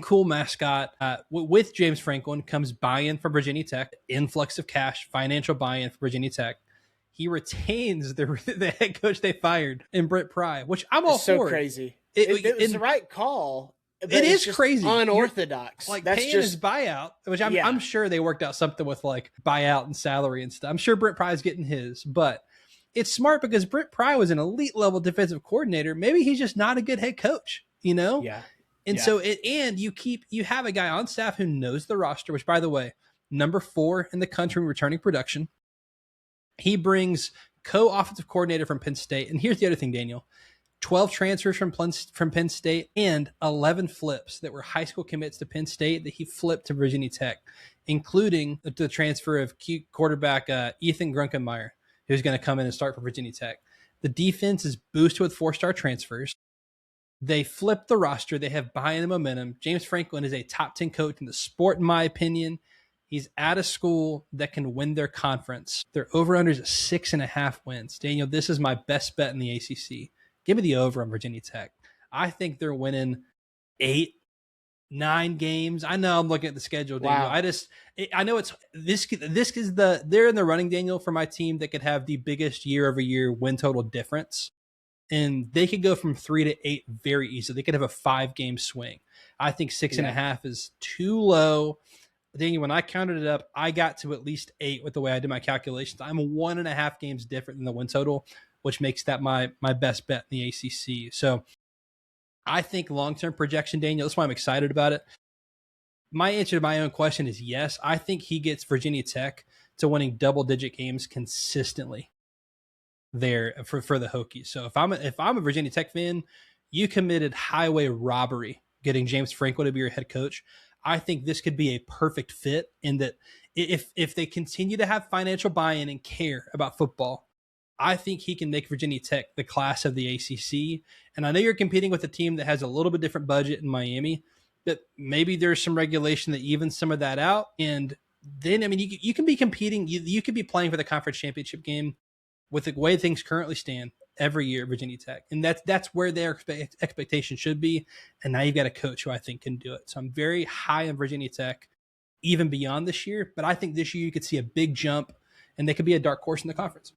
Cool mascot. With James Franklin comes buy-in from Virginia Tech, influx of cash, financial buy-in for Virginia Tech. He retains the head coach they fired in Brent Pry, which I'm all for. So crazy. It was the right call. It is crazy. Unorthodox. That's paying his buyout, which I'm sure they worked out something with like buyout and salary and stuff. I'm sure Brent Pry's getting his, but it's smart because Brent Pry was an elite level defensive coordinator. Maybe he's just not a good head coach, Yeah. And so you have a guy on staff who knows the roster, which, by the way, number 4 in the country in returning production. He brings co-offensive coordinator from Penn State. And here's the other thing, Daniel. 12 transfers from Penn State and 11 flips that were high school commits to Penn State that he flipped to Virginia Tech, including the transfer of quarterback Ethan Grunkenmeyer, who's going to come in and start for Virginia Tech. The defense is boosted with 4-star transfers. They flipped the roster. They have buy-in and momentum. James Franklin is a top 10 coach in the sport, in my opinion. He's at a school that can win their conference. Their over-under is 6.5 wins. Daniel, this is my best bet in the ACC. Give me the over on Virginia Tech. I think they're winning 8, 9 games. I know I'm looking at the schedule, Daniel. Wow. I know it's this is they're in the running, Daniel, for my team that could have the biggest year-over-year win total difference. And they could go from 3 to 8 very easily. They could have a 5-game swing. I think 6.5 is too low. Daniel, when I counted it up, I got to at least 8 with the way I did my calculations. I'm 1.5 games different than the win total, which makes that my best bet in the ACC. So I think long-term projection, Daniel, that's why I'm excited about it. My answer to my own question is yes. I think he gets Virginia Tech to winning double-digit games consistently there for the Hokies. So if I'm a Virginia Tech fan, you committed highway robbery getting James Franklin to be your head coach. I think this could be a perfect fit in that if they continue to have financial buy-in and care about football, I think he can make Virginia Tech the class of the ACC. And I know you're competing with a team that has a little bit different budget in Miami, but maybe there's some regulation that evens some of that out. And then, I mean, you can be competing, you could be playing for the conference championship game with the way things currently stand every year at Virginia Tech. And that's where their expectation should be. And now you've got a coach who I think can do it. So I'm very high on Virginia Tech, even beyond this year. But I think this year you could see a big jump, and they could be a dark horse in the conference.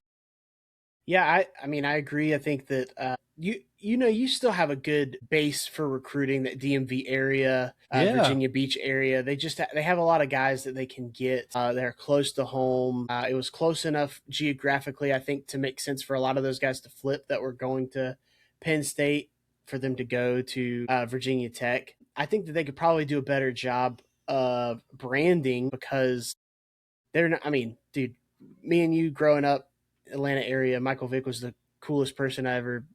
Yeah, I mean, I agree. I think that you still have a good base for recruiting, that DMV area, Yeah. Virginia Beach area. They have a lot of guys that they can get. They're close to home. It was close enough geographically, I think, to make sense for a lot of those guys to flip that were going to Penn State for them to go to Virginia Tech. I think that they could probably do a better job of branding, because they're not. I mean, dude, me and you growing up Atlanta area, Michael Vick was the coolest person I ever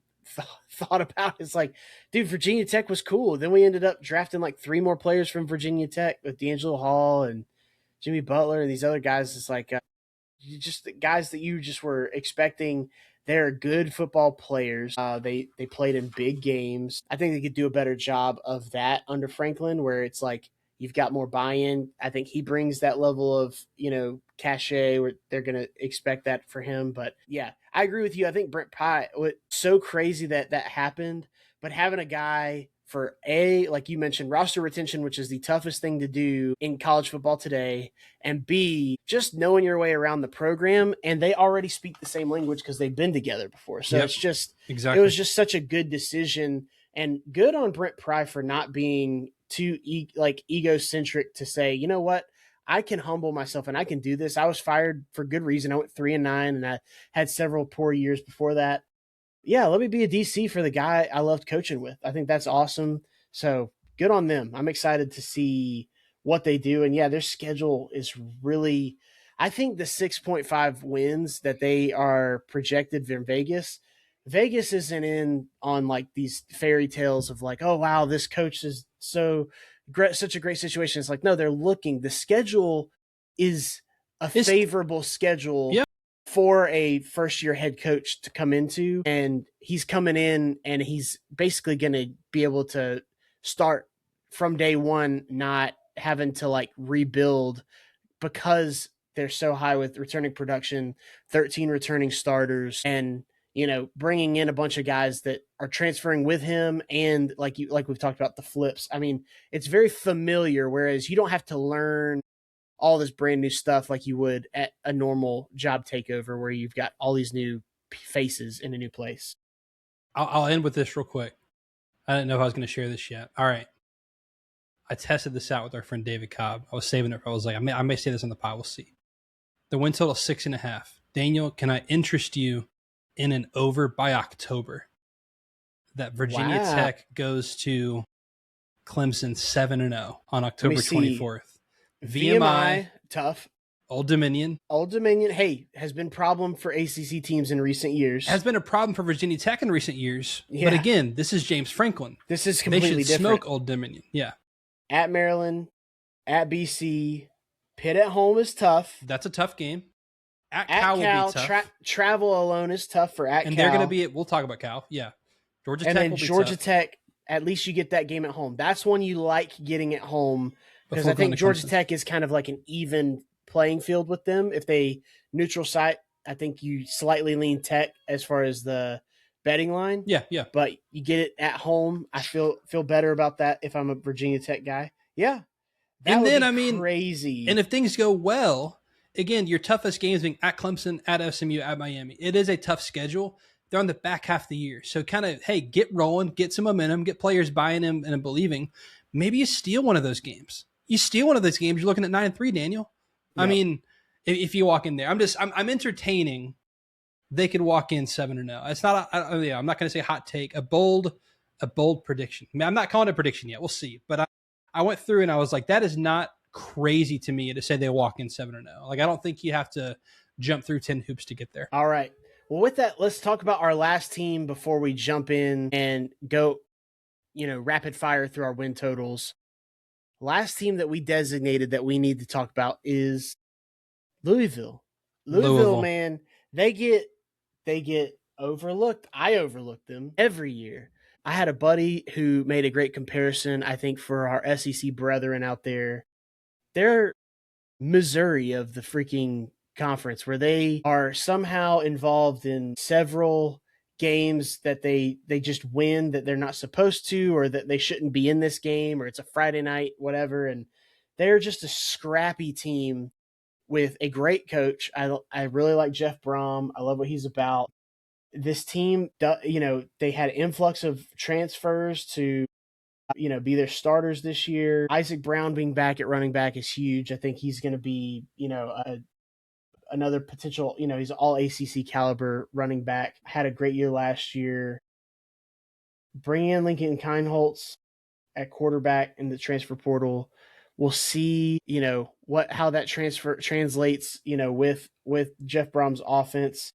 thought about. It's like, dude, Virginia Tech was cool. Then we ended up drafting like three more players from Virginia Tech with D'Angelo Hall and Jimmy Butler and these other guys. It's like just the guys that you just were expecting. They're good football players. They played in big games. I think they could do a better job of that under Franklin, where it's like you've got more buy-in. I think he brings that level of cachet where they're going to expect that for him. But yeah, I agree with you. I think Brent Pye was so crazy that happened, but having a guy for like you mentioned, roster retention, which is the toughest thing to do in college football today, and B, just knowing your way around the program, and they already speak the same language because they've been together before. So it's just exactly. It was just such a good decision, and good on Brent Pry for not being too egocentric to say, you know what, I can humble myself and I can do this. I was fired for good reason. I went 3-9, and I had several poor years before that. Yeah, let me be a DC for the guy I loved coaching with. I think that's awesome. So good on them. I'm excited to see what they do. And yeah, their schedule is really, I think the 6.5 wins that they are projected in Vegas isn't in on like these fairy tales of like, oh, wow, this coach is so great, such a great situation. It's like, no, they're looking, the schedule is a favorable schedule. Yeah. For a first-year head coach to come into, and he's coming in and he's basically going to be able to start from day one, not having to like rebuild, because they're so high with returning production, 13 returning starters, and bringing in a bunch of guys that are transferring with him, and like we've talked about the flips. I mean, it's very familiar, whereas you don't have to learn all this brand new stuff like you would at a normal job takeover where you've got all these new faces in a new place. I'll end with this real quick. I didn't know if I was going to share this yet. All right. I tested this out with our friend David Cobb. I was saving it. I was like, I may say this on the pod. We'll see. The win total 6.5. Daniel, can I interest you in an over by October? That Virginia Tech goes to Clemson 7-0 on October 24th. VMI, tough. Old Dominion, hey, has been a problem for ACC teams in recent years. Has been a problem for Virginia Tech in recent years. Yeah. But again, this is James Franklin. This is completely different. They should different. smoke Old Dominion. Yeah. At Maryland, at BC, Pitt at home is tough. That's a tough game. At Cal will be tough. Travel alone is tough for at Cal. And they're going to be, we'll talk about Cal. Yeah. Georgia Tech will be Georgia tough. Tech, at least you get that game at home. That's one you like getting at home, because I think Georgia Tech is kind of like an even playing field with them. If they neutral site, I think you slightly lean Tech as far as the betting line. Yeah. But you get it at home. I feel better about that if I'm a Virginia Tech guy. Yeah. And then, crazy. And if things go well, again, your toughest games being at Clemson, at SMU, at Miami. It is a tough schedule. They're on the back half of the year. So kind of, hey, get rolling, get some momentum, get players buying in and believing. Maybe you steal one of those games. You're looking at 9-3, Daniel. Yep. I mean, if you walk in there, I'm entertaining. They could walk in 7-0. It's not, I'm not going to say hot take, a bold prediction. I mean, I'm not calling it a prediction yet. We'll see. But I went through and I was like, that is not crazy to me to say they walk in 7-0. Like, I don't think you have to jump through 10 hoops to get there. All right. Well, with that, let's talk about our last team before we jump in and go, rapid fire through our win totals. Last team that we designated that we need to talk about is Louisville. Louisville, man, they get overlooked. I overlook them every year. I had a buddy who made a great comparison, I think, for our SEC brethren out there. They're Missouri of the freaking conference, where they are somehow involved in several games that they just win that they're not supposed to, or that they shouldn't be in this game, or it's a Friday night, whatever. And they're just a scrappy team with a great coach. I really like Jeff Brom. I love what he's about. This team, they had influx of transfers to, be their starters this year. Isaac Brown being back at running back is huge. I think he's going to be, another potential, he's all ACC caliber running back. Had a great year last year. Bring in Lincoln Kineholtz at quarterback in the transfer portal. We'll see, how that transfer translates, with Jeff Brom's offense.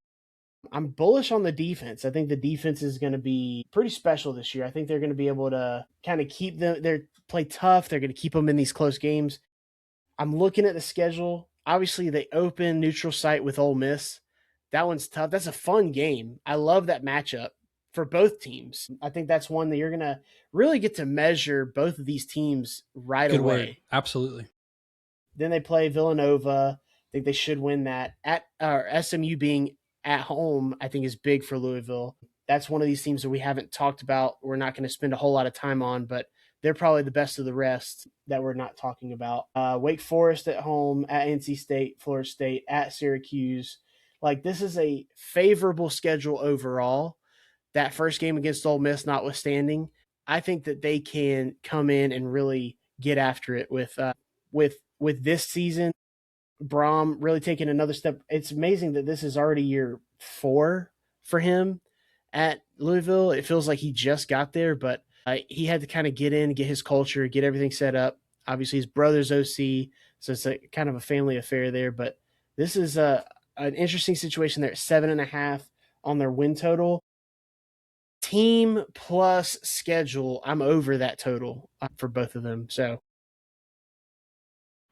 I'm bullish on the defense. I think the defense is going to be pretty special this year. I think they're going to be able to kind of keep them. They're play tough. They're going to keep them in these close games. I'm looking at the schedule. Obviously, they open neutral site with Ole Miss. That one's tough. That's a fun game. I love that matchup for both teams. I think that's one that you're going to really get to measure both of these teams right Good away. word. Absolutely. Then they play Villanova. I think they should win that. SMU being at home, I think, is big for Louisville. That's one of these teams that we haven't talked about. We're not going to spend a whole lot of time on, but they're probably the best of the rest that we're not talking about. Wake Forest at home, at NC State, Florida State, at Syracuse. Like, this is a favorable schedule overall. That first game against Ole Miss notwithstanding, I think that they can come in and really get after it with this season. Brom really taking another step. It's amazing that this is already year 4 for him at Louisville. It feels like he just got there, but he had to kind of get in, get his culture, get everything set up. Obviously, his brother's OC, so it's kind of a family affair there. But this is an interesting situation. They're at 7.5 on their win total. Team plus schedule, I'm over that total for both of them. So,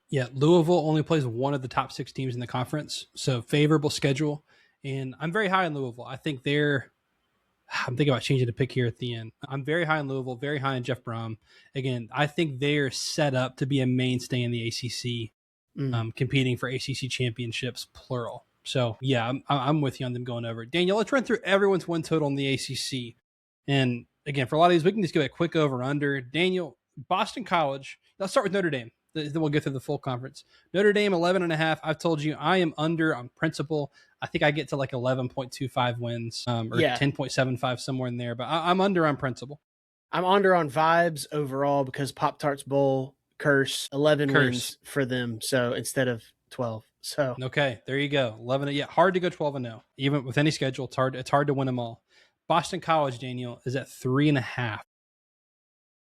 yeah, Louisville only plays one of the top 6 teams in the conference, so favorable schedule. And I'm very high on Louisville. I think I'm thinking about changing the pick here at the end. I'm very high on Louisville, very high on Jeff Brom. Again, I think they're set up to be a mainstay in the ACC, competing for ACC championships, plural. So, yeah, I'm with you on them going over. Daniel, let's run through everyone's win total in the ACC. And, again, for a lot of these, we can just go a quick over-under. Daniel, Boston College. Let's start with Notre Dame. Then we'll get through the full conference. Notre Dame, 11.5. I've told you I am under on principle. I think I get to like 11.25 wins or 10.75, somewhere in there. But I'm under on principle. I'm under on vibes overall because Pop-Tarts Bowl curse 11 wins for them. So instead of 12. So okay, there you go. 11. Yeah, hard to go 12-0. Even with any schedule, it's hard to win them all. Boston College, Daniel, is at 3.5. I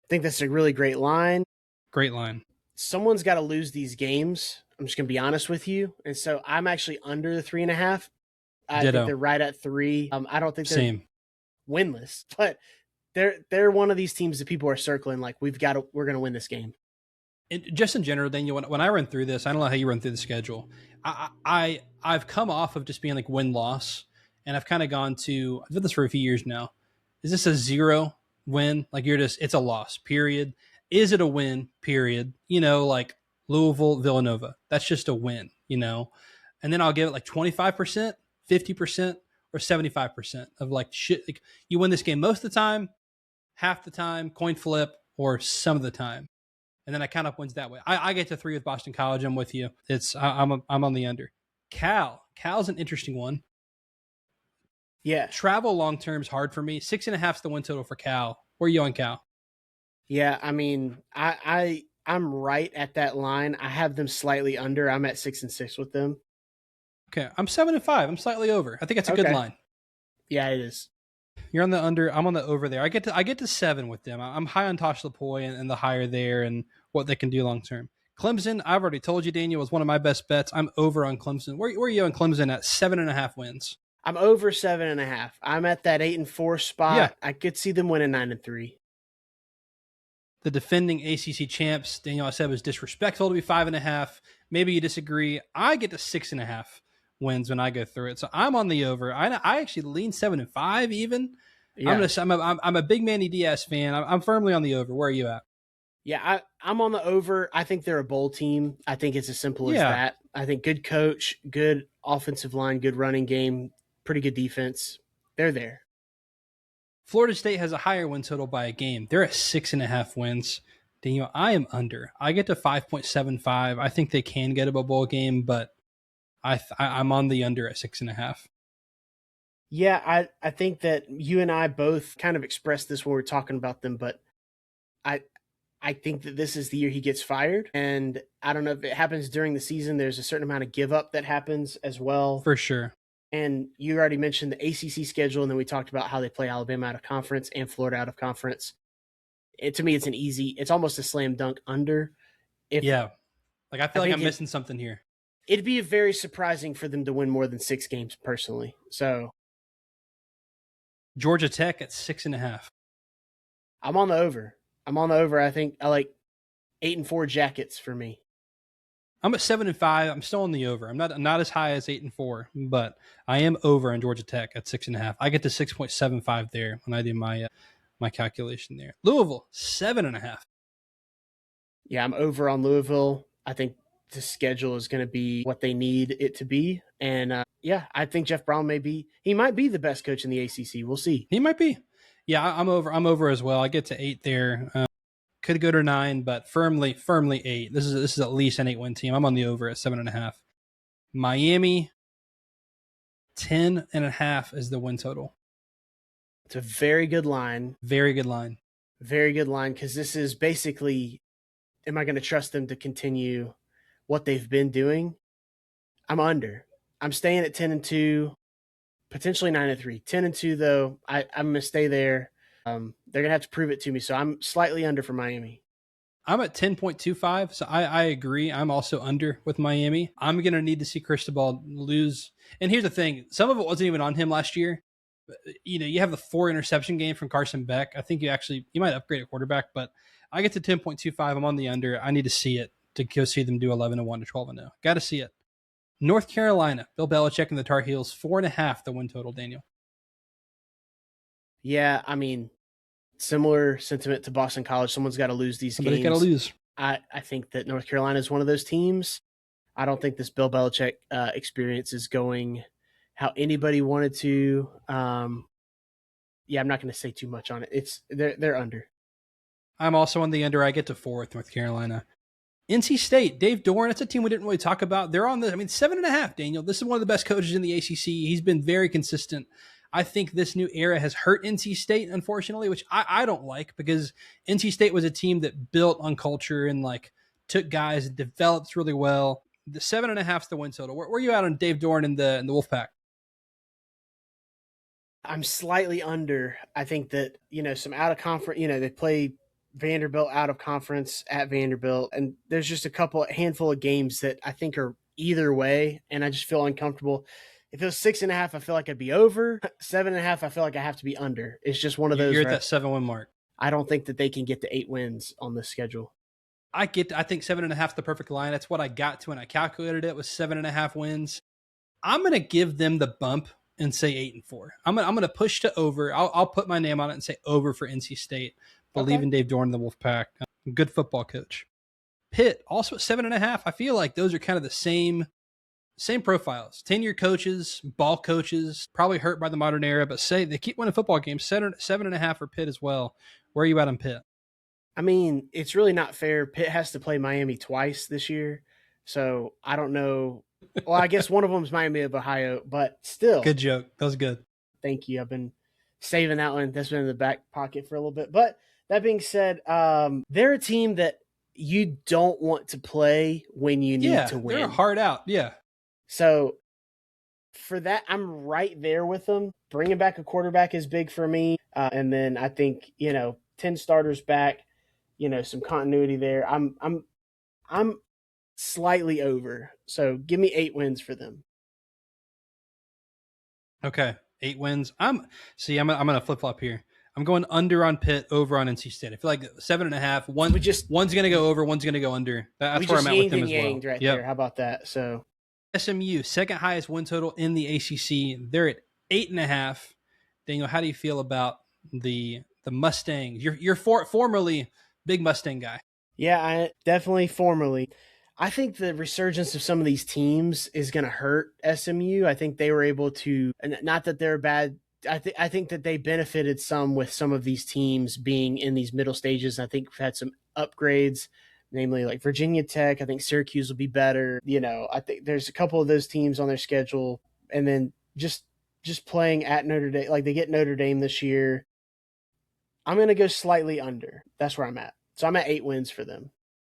think that's a really great line. Great line. Someone's got to lose these games. I'm just going to be honest with you. And so I'm actually under the 3.5. I think they're right at 3. I don't think they're winless, but they're one of these teams that people are circling like we're going to win this game. And just in general, Daniel, when I run through this, I don't know how you run through the schedule. I've come off of just being like win-loss, and I've kind of gone to, I've done this for a few years now. Is this a 0 win? Like it's a loss, period. Is it a win, period? Like Louisville, Villanova. That's just a win, And then I'll give it like 25%, 50%, or 75% of like shit. Like you win this game most of the time, half the time, coin flip, or some of the time. And then I count up wins that way. I get to 3 with Boston College. I'm with you. I'm on the under. Cal's an interesting one. Yeah. Travel long term is hard for me. 6.5 is the win total for Cal. Where are you on Cal? Yeah, I mean, I'm right at that line. I have them slightly under. I'm at 6-6 with them. Okay, I'm 7-5. I'm slightly over. I think that's a good line. Yeah, it is. You're on the under. I'm on the over there. I get to 7 with them. I'm high on Tosh Lapoy and the higher there and what they can do long term. Clemson, I've already told you, Daniel, was one of my best bets. I'm over on Clemson. Where are you on Clemson at 7.5 wins? I'm over 7.5. I'm at that 8-4 spot. Yeah. I could see them winning 9-3. The defending ACC champs, Daniel, I said was disrespectful to be 5.5. Maybe you disagree. I get to 6.5 wins when I go through it, so I'm on the over. I actually lean 7-5 even. Yeah. I'm a big Manny Diaz fan. I'm firmly on the over. Where are you at? Yeah, I'm on the over. I think they're a bowl team. I think it's as simple as that. I think good coach, good offensive line, good running game, pretty good defense. They're there. Florida State has a higher win total by a game. They're at 6.5 wins. Daniel, I am under. I get to 5.75. I think they can get a bowl game, but I'm on the under at 6.5. Yeah, I think that you and I both kind of expressed this when we were talking about them, but I I think that this is the year he gets fired. And I don't know if it happens during the season. There's a certain amount of give up that happens as well. For sure. And you already mentioned the ACC schedule, and then we talked about how they play Alabama out of conference and Florida out of conference. To me, it's almost a slam dunk under. If Yeah. Like, I I feel like think I'm missing something here. it'd be very surprising for them to win more than 6 games personally. So Georgia Tech at 6.5. I'm on the over. I'm on the over. I think I like 8-4 Jackets for me. I'm at 7-5. I'm still on the over. I'm not as high as 8-4, but I am over on Georgia Tech at 6.5. I get to 6.75 there when I do my calculation there. Louisville 7.5. Yeah, I'm over on Louisville. I think the schedule is going to be what they need it to be, and yeah, I think Jeff Brown he might be the best coach in the ACC. We'll see. He might be. Yeah, I'm over. I'm over as well. I get to 8 there. Could go to 9, but firmly 8. This is at least an 8-win team. I'm on the over at 7.5. Miami 10.5 is the win total. It's a very good line. Very good line. Very good line, because this is basically, am I going to trust them to continue what they've been doing? I'm under. I'm staying at 10-2, potentially 9-3. 10-2 though. I'm going to stay there. They're going to have to prove it to me, so I'm slightly under for Miami. I'm at 10.25, so I agree. I'm also under with Miami. I'm going to need to see Cristobal lose. And here's the thing. Some of it wasn't even on him last year. You know, you have the 4 interception game from Carson Beck. I think you might upgrade a quarterback, but I get to 10.25. I'm on the under. I need to see it to go see them do 11-1 to 12-0. Got to see it. North Carolina, Bill Belichick and the Tar Heels, 4.5 the win total, Daniel. Yeah, I mean, similar sentiment to Boston College. Someone's got to lose these Somebody's games. got to lose. I think that North Carolina is one of those teams. I don't think this Bill Belichick experience is going how anybody wanted to. Yeah, I'm not going to say too much on it. They're under. I'm also on the under. I get to 4 with North Carolina. NC State, Dave Doran, it's a team we didn't really talk about. They're on 7.5, Daniel. This is one of the best coaches in the ACC. He's been very consistent. I think this new era has hurt NC State, unfortunately, which I don't like, because NC State was a team that built on culture and took guys and developed really well. The 7.5 is the win total. Where are you at on Dave Doran in the Wolfpack? I'm slightly under. I think that, some out of conference, they play Vanderbilt out of conference at Vanderbilt, and there's just a handful of games that I think are either way, and I just feel uncomfortable. If it was 6.5, I feel like I'd be over. 7.5, I feel like I have to be under. It's just one of those. You're at that 7-win mark. I don't think that they can get to 8 wins on this schedule. I think 7.5 is the perfect line. That's what I got to when I calculated it, was 7.5 wins. I'm going to give them the bump and say 8-4. I'm going to push to over. I'll put my name on it and say over for NC State. Believe in Dave Doran, the Wolfpack. Good football coach. Pitt, also at 7.5. I feel like those are kind of the same profiles. 10-year coaches, ball coaches, probably hurt by the modern era, but say they keep winning football games. 7.5 for Pitt as well. Where are you at on Pitt? I mean, it's really not fair. Pitt has to play Miami twice this year, so I don't know. Well, I guess one of them is Miami of Ohio, but still. Good joke. That was good. Thank you. I've been saving that one. That's been in the back pocket for a little bit. But that being said, they're a team that you don't want to play when you need to win. They're hard out. Yeah. So for that, I'm right there with them. Bringing back a quarterback is big for me. And then I think, 10 starters back, some continuity there. I'm slightly over. So give me 8 wins for them. Okay. 8 wins. I'm going to flip flop here. I'm going under on Pitt, over on NC State. I feel like 7.5. One's going to go over, one's going to go under. That's where I'm at with them as well. Right there. How about that? So SMU, second highest win total in the ACC. They're at 8.5. Daniel, how do you feel about the Mustangs? You're formerly big Mustang guy. Yeah, I definitely formerly. I think the resurgence of some of these teams is going to hurt SMU. I think they were able to, not that they're bad. I think that they benefited some with some of these teams being in these middle stages. I think we've had some upgrades, namely like Virginia Tech. I think Syracuse will be better. I think there's a couple of those teams on their schedule, and then just just playing at Notre Dame. Like, they get Notre Dame this year. I'm going to go slightly under. That's where I'm at. So I'm at 8 wins for them.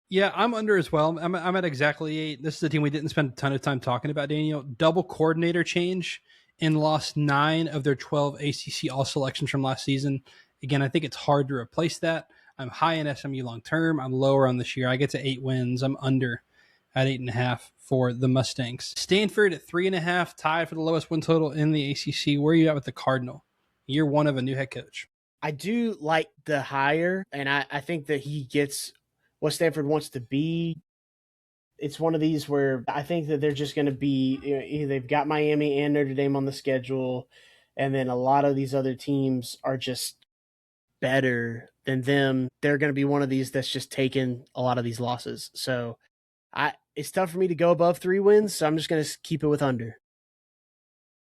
Yeah, I'm under as well. I'm at exactly 8. This is a team we didn't spend a ton of time talking about, Daniel. Double coordinator change and lost 9 of their 12 ACC All Selections from last season. Again, I think it's hard to replace that. I'm high in SMU long term. I'm lower on this year. I get to 8 wins. I'm under at 8.5 for the Mustangs. Stanford at 3.5, tied for the lowest win total in the ACC. Where are you at with the Cardinal? Year 1 of a new head coach. I do like the hire, and I think that he gets what Stanford wants to be. It's one of these where I think that they're just going to be, they've got Miami and Notre Dame on the schedule, and then a lot of these other teams are just better than them. They're going to be one of these that's just taking a lot of these losses. So it's tough for me to go above 3 wins, so I'm just going to keep it with under.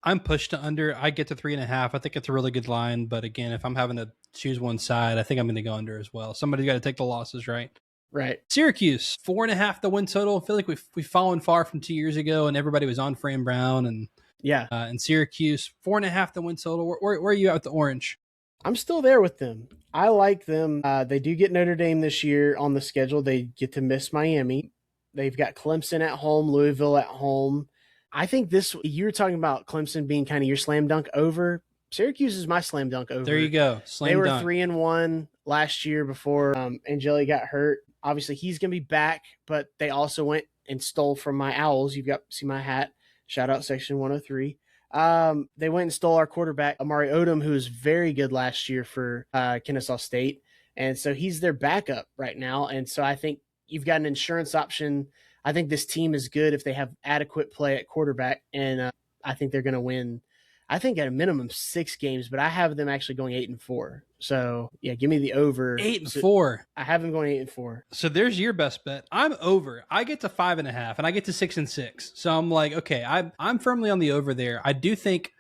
I'm pushed to under. I get to 3.5. I think it's a really good line. But again, if I'm having to choose one side, I think I'm going to go under as well. Somebody's got to take the losses, right? Right. Syracuse, 4.5 the win total. I feel like we've fallen far from 2 years ago, and everybody was on Fran Brown and Syracuse, 4.5 the win total. Where are you at with the Orange? I'm still there with them. I like them. They do get Notre Dame this year on the schedule. They get to miss Miami. They've got Clemson at home, Louisville at home. I think you were talking about Clemson being kind of your slam dunk over. Syracuse is my slam dunk over. There you go. They were 3-1 last year before Angeli got hurt. Obviously, he's going to be back, but they also went and stole from my Owls. You've got see my hat. Shout out Section 103. They went and stole our quarterback, Amari Odom, who was very good last year for Kennesaw State. And so he's their backup right now. And so I think you've got an insurance option. I think this team is good if they have adequate play at quarterback, and I think they're going to win. I think at a minimum 6 games, but I have them actually going 8-4. So yeah, give me the over. 8-4. I have them going 8-4. So there's your best bet. I'm over. I get to 5.5, and I get to 6-6. So I'm like, okay, I'm firmly on the over there. I do think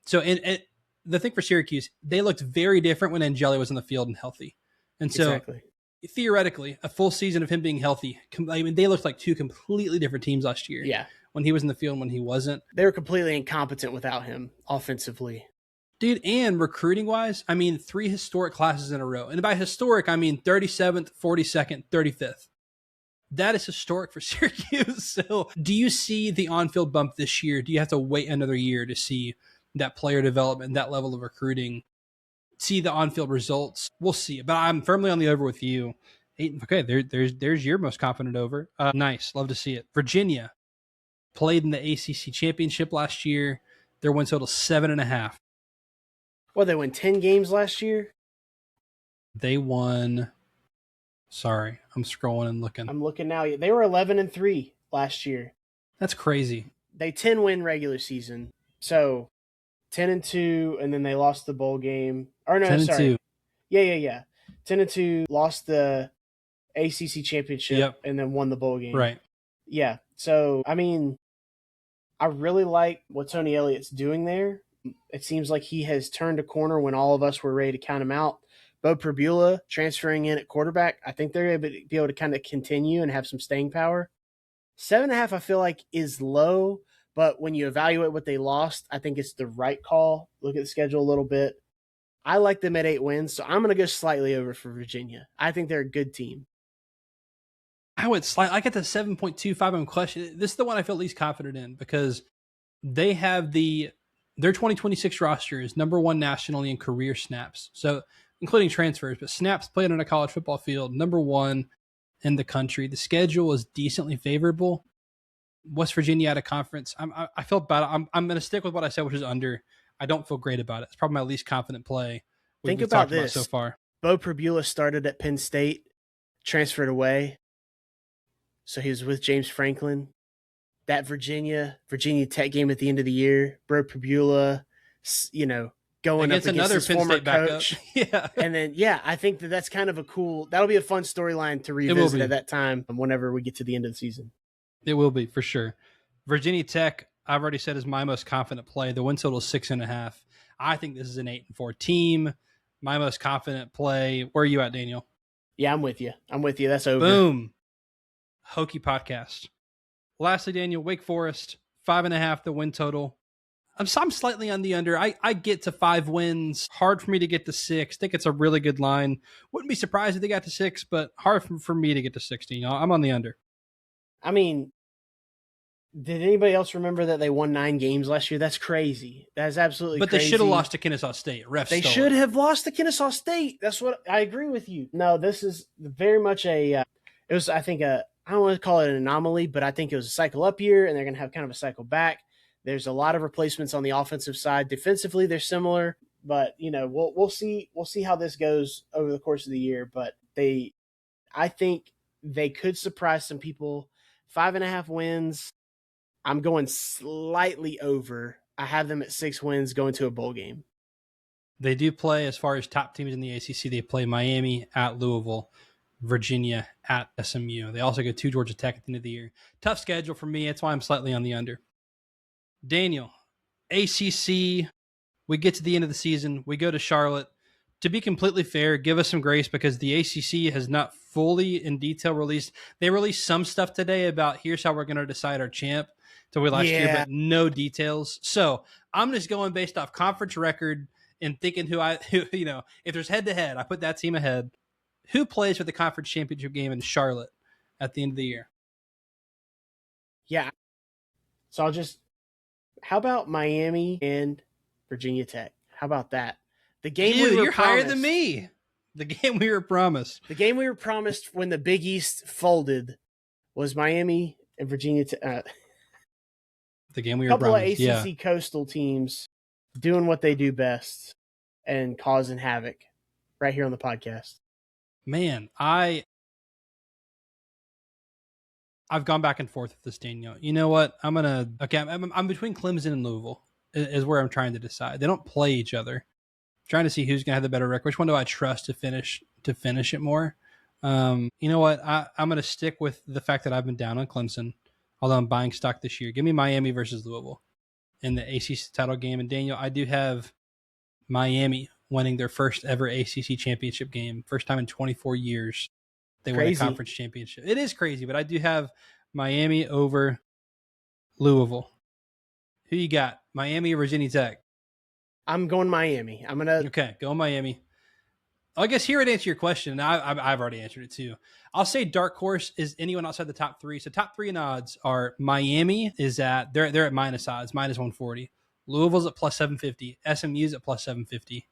so. And the thing for Syracuse, they looked very different when Angeli was on the field and healthy, and so. Exactly. Theoretically, a full season of him being healthy, I mean, they looked like 2 completely different teams last year. Yeah. When he was in the field and when he wasn't. They were completely incompetent without him offensively. Dude, and recruiting-wise, I mean, 3 historic classes in a row. And by historic, I mean 37th, 42nd, 35th. That is historic for Syracuse. So do you see the on-field bump this year? Do you have to wait another year to see that player development, that level of recruiting? See the on-field results. We'll see, but I'm firmly on the over with you. 8. Okay, there's your most confident over. Nice, love to see it. Virginia played in the ACC Championship last year. Their win total 7.5. Well, they won 10 games last year. They won. Sorry, I'm scrolling and looking. I'm looking now. They were 11-3 last year. That's crazy. They 10-win regular season. So 10-2, and then they lost the bowl game. Or no, 10-2. Yeah. 10-2, lost the ACC Championship, and then won the bowl game. Right. Yeah. So, I mean, I really like what Tony Elliott's doing there. It seems like he has turned a corner when all of us were ready to count him out. Bo Perbula transferring in at quarterback, I think they're able to be able to kind of continue and have some staying power. 7.5, I feel like, is low, but when you evaluate what they lost, I think it's the right call. Look at the schedule a little bit. I like them at 8 wins, so I'm going to go slightly over for Virginia. I think they're a good team. I went slightly. I get the 7.25. I'm questioning. This is the one I feel least confident in because they have their 2026 roster is number 1 nationally in career snaps. So including transfers, but snaps played on a college football field, number 1 in the country. The schedule is decently favorable. West Virginia out of conference. I feel bad. I'm going to stick with what I said, which is under. I don't feel great about it. It's probably my least confident play. Think about this. So far. Bo Perbula started at Penn State, transferred away. So he was with James Franklin. That Virginia Tech game at the end of the year, Bo Perbula, going against up against another his Penn former State backup. coach. Yeah. And then, I think that's kind of that'll be a fun storyline to revisit at that time whenever we get to the end of the season. It will be, for sure. Virginia Tech, I've already said, is my most confident play. The win total is 6.5. I think this is an 8-4 team. My most confident play. Where are you at, Daniel? Yeah, I'm with you. That's over. Boom. Hokie podcast. Lastly, Daniel, Wake Forest, 5.5 the win total. I'm slightly on the under. I get to 5 wins. Hard for me to get to 6. Think it's a really good line. Wouldn't be surprised if they got to 6, but hard for me to get to 16. I'm on the under. I mean, did anybody else remember that they won 9 games last year? That's crazy. That's absolutely But crazy. they should have lost to Kennesaw State. They should have lost to Kennesaw State. That's what I agree with you. No, this is very much it was, I think, I don't want to call it an anomaly, but I think it was a cycle up year, and they're going to have kind of a cycle back. There's a lot of replacements on the offensive side. Defensively, they're similar, but we'll see how this goes over the course of the year. But I think they could surprise some people. 5.5 wins. I'm going slightly over. I have them at 6 wins going to a bowl game. They do play, as far as top teams in the ACC, they play Miami at Louisville, Virginia at SMU. They also go to Georgia Tech at the end of the year. Tough schedule for me. That's why I'm slightly on the under. Daniel, ACC, we get to the end of the season. We go to Charlotte. To be completely fair, give us some grace because the ACC has not fully in detail released. They released some stuff today about here's how we're going to decide our champ to we last year, but no details. So I'm just going based off conference record and thinking who if there's head to head, I put that team ahead. Who plays for the conference championship game in Charlotte at the end of the year? Yeah. So how about Miami and Virginia Tech? How about that? The game we were you're promised, higher than me. The game we were promised. The game we were promised when the Big East folded was Miami and Virginia Tech. The game we were promised. A couple of ACC coastal teams doing what they do best and causing havoc right here on the podcast. Man, I've gone back and forth with this, Daniel. You know what? I'm between Clemson and Louisville is where I'm trying to decide. They don't play each other. I'm trying to see who's going to have the better record. Which one do I trust to finish it more? You know what? I'm going to stick with the fact that I've been down on Clemson, although I'm buying stock this year. Give me Miami versus Louisville in the ACC title game. And Daniel, I do have Miami winning their first ever ACC championship game. First time in 24 years they win a conference championship. It is crazy, but I do have Miami over Louisville. Who you got? Miami or Virginia Tech? I'm going Miami. Okay, go Miami. I guess here would answer your question. I've already answered it too. I'll say dark horse is anyone outside the top 3. So top 3 in odds are Miami is at they're at minus odds, minus 140. Louisville's at plus 750. SMU's at plus 750.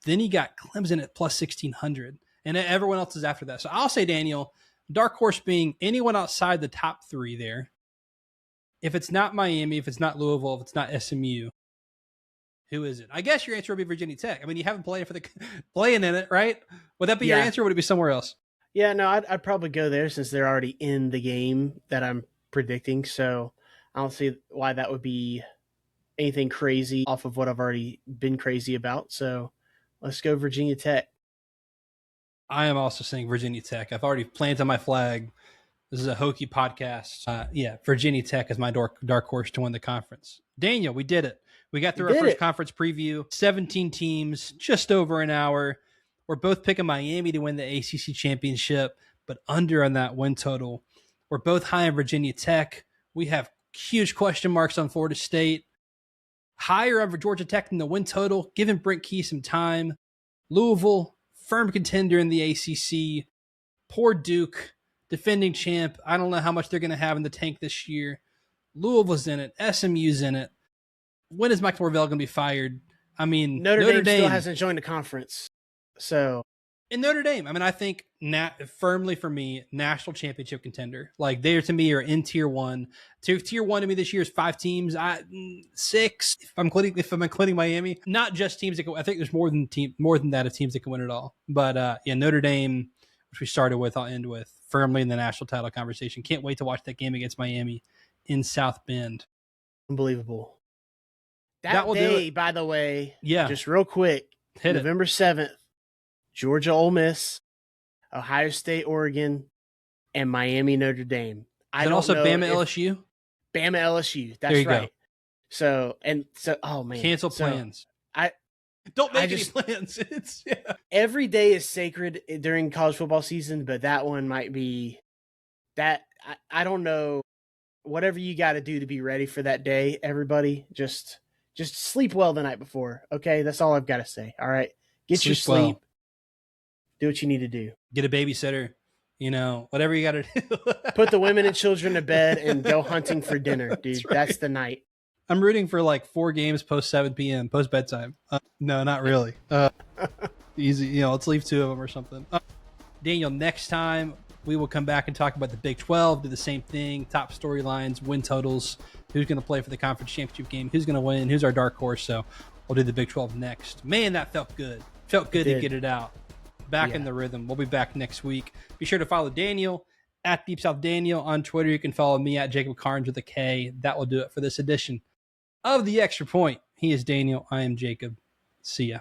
Then you got Clemson at plus 1600, and everyone else is after that. So I'll say, Daniel, dark horse being anyone outside the top 3 there. If it's not Miami, if it's not Louisville, if it's not SMU, who is it? I guess your answer would be Virginia Tech. I mean, you haven't played for the playing in it, right? Would that be your answer, or would it be somewhere else? Yeah, no, I'd probably go there since they're already in the game that I'm predicting. So I don't see why that would be anything crazy off of what I've already been crazy about. So let's go Virginia Tech. I am also saying Virginia Tech. I've already planted my flag. This is a Hokie podcast. Virginia Tech is my dark horse to win the conference. Daniel, we did it. We got through our first conference preview. 17 teams, just over an hour. We're both picking Miami to win the ACC championship, but under on that win total. We're both high on Virginia Tech. We have huge question marks on Florida State. Higher on Georgia Tech than the win total, giving Brent Key some time. Louisville, firm contender in the ACC. Poor Duke, defending champ. I don't know how much they're going to have in the tank this year. Louisville's in it. SMU's in it. When is Mike Norvell going to be fired? I mean, Notre Dame still hasn't joined the conference. So, in Notre Dame, I mean, I think firmly for me, national championship contender. Like they to me are in tier 1. Tier 1 to me this year is 5 teams. 6 if I'm including Miami. Not just teams that I think there's more than that of teams that can win it all. But Notre Dame, which we started with, I'll end with firmly in the national title conversation. Can't wait to watch that game against Miami in South Bend. Unbelievable. That day, by the way, just real quick, November 7th, Georgia, Ole Miss, Ohio State, Oregon, and Miami, Notre Dame. And also Bama, LSU? Bama, LSU. That's right. Go. Oh man. Cancel plans. Don't make any plans. Every day is sacred during college football season, but that one might be that. I don't know. Whatever you got to do to be ready for that day, everybody, just Just sleep well the night before. Okay, that's all I've got to say. All right, get your Sleep well. sleep. Do what you need to do. Get a babysitter. Whatever you got to do. Put the women and children to bed and go hunting for dinner, dude. That's right. That's the night. I'm rooting for like 4 games post 7 p.m. post bedtime. No, not really. Easy. Let's leave 2 of them or something. Daniel, next time we will come back and talk about the Big 12. Do the same thing. Top storylines, win totals. Who's going to play for the conference championship game? Who's going to win? Who's our dark horse? So we'll do the Big 12 next. Man, that felt good. Felt good to get it out. Back in the rhythm. We'll be back next week. Be sure to follow Daniel at Deep South Daniel on Twitter. You can follow me at Jacob Carnes with a K. That will do it for this edition of The Extra Point. He is Daniel. I am Jacob. See ya.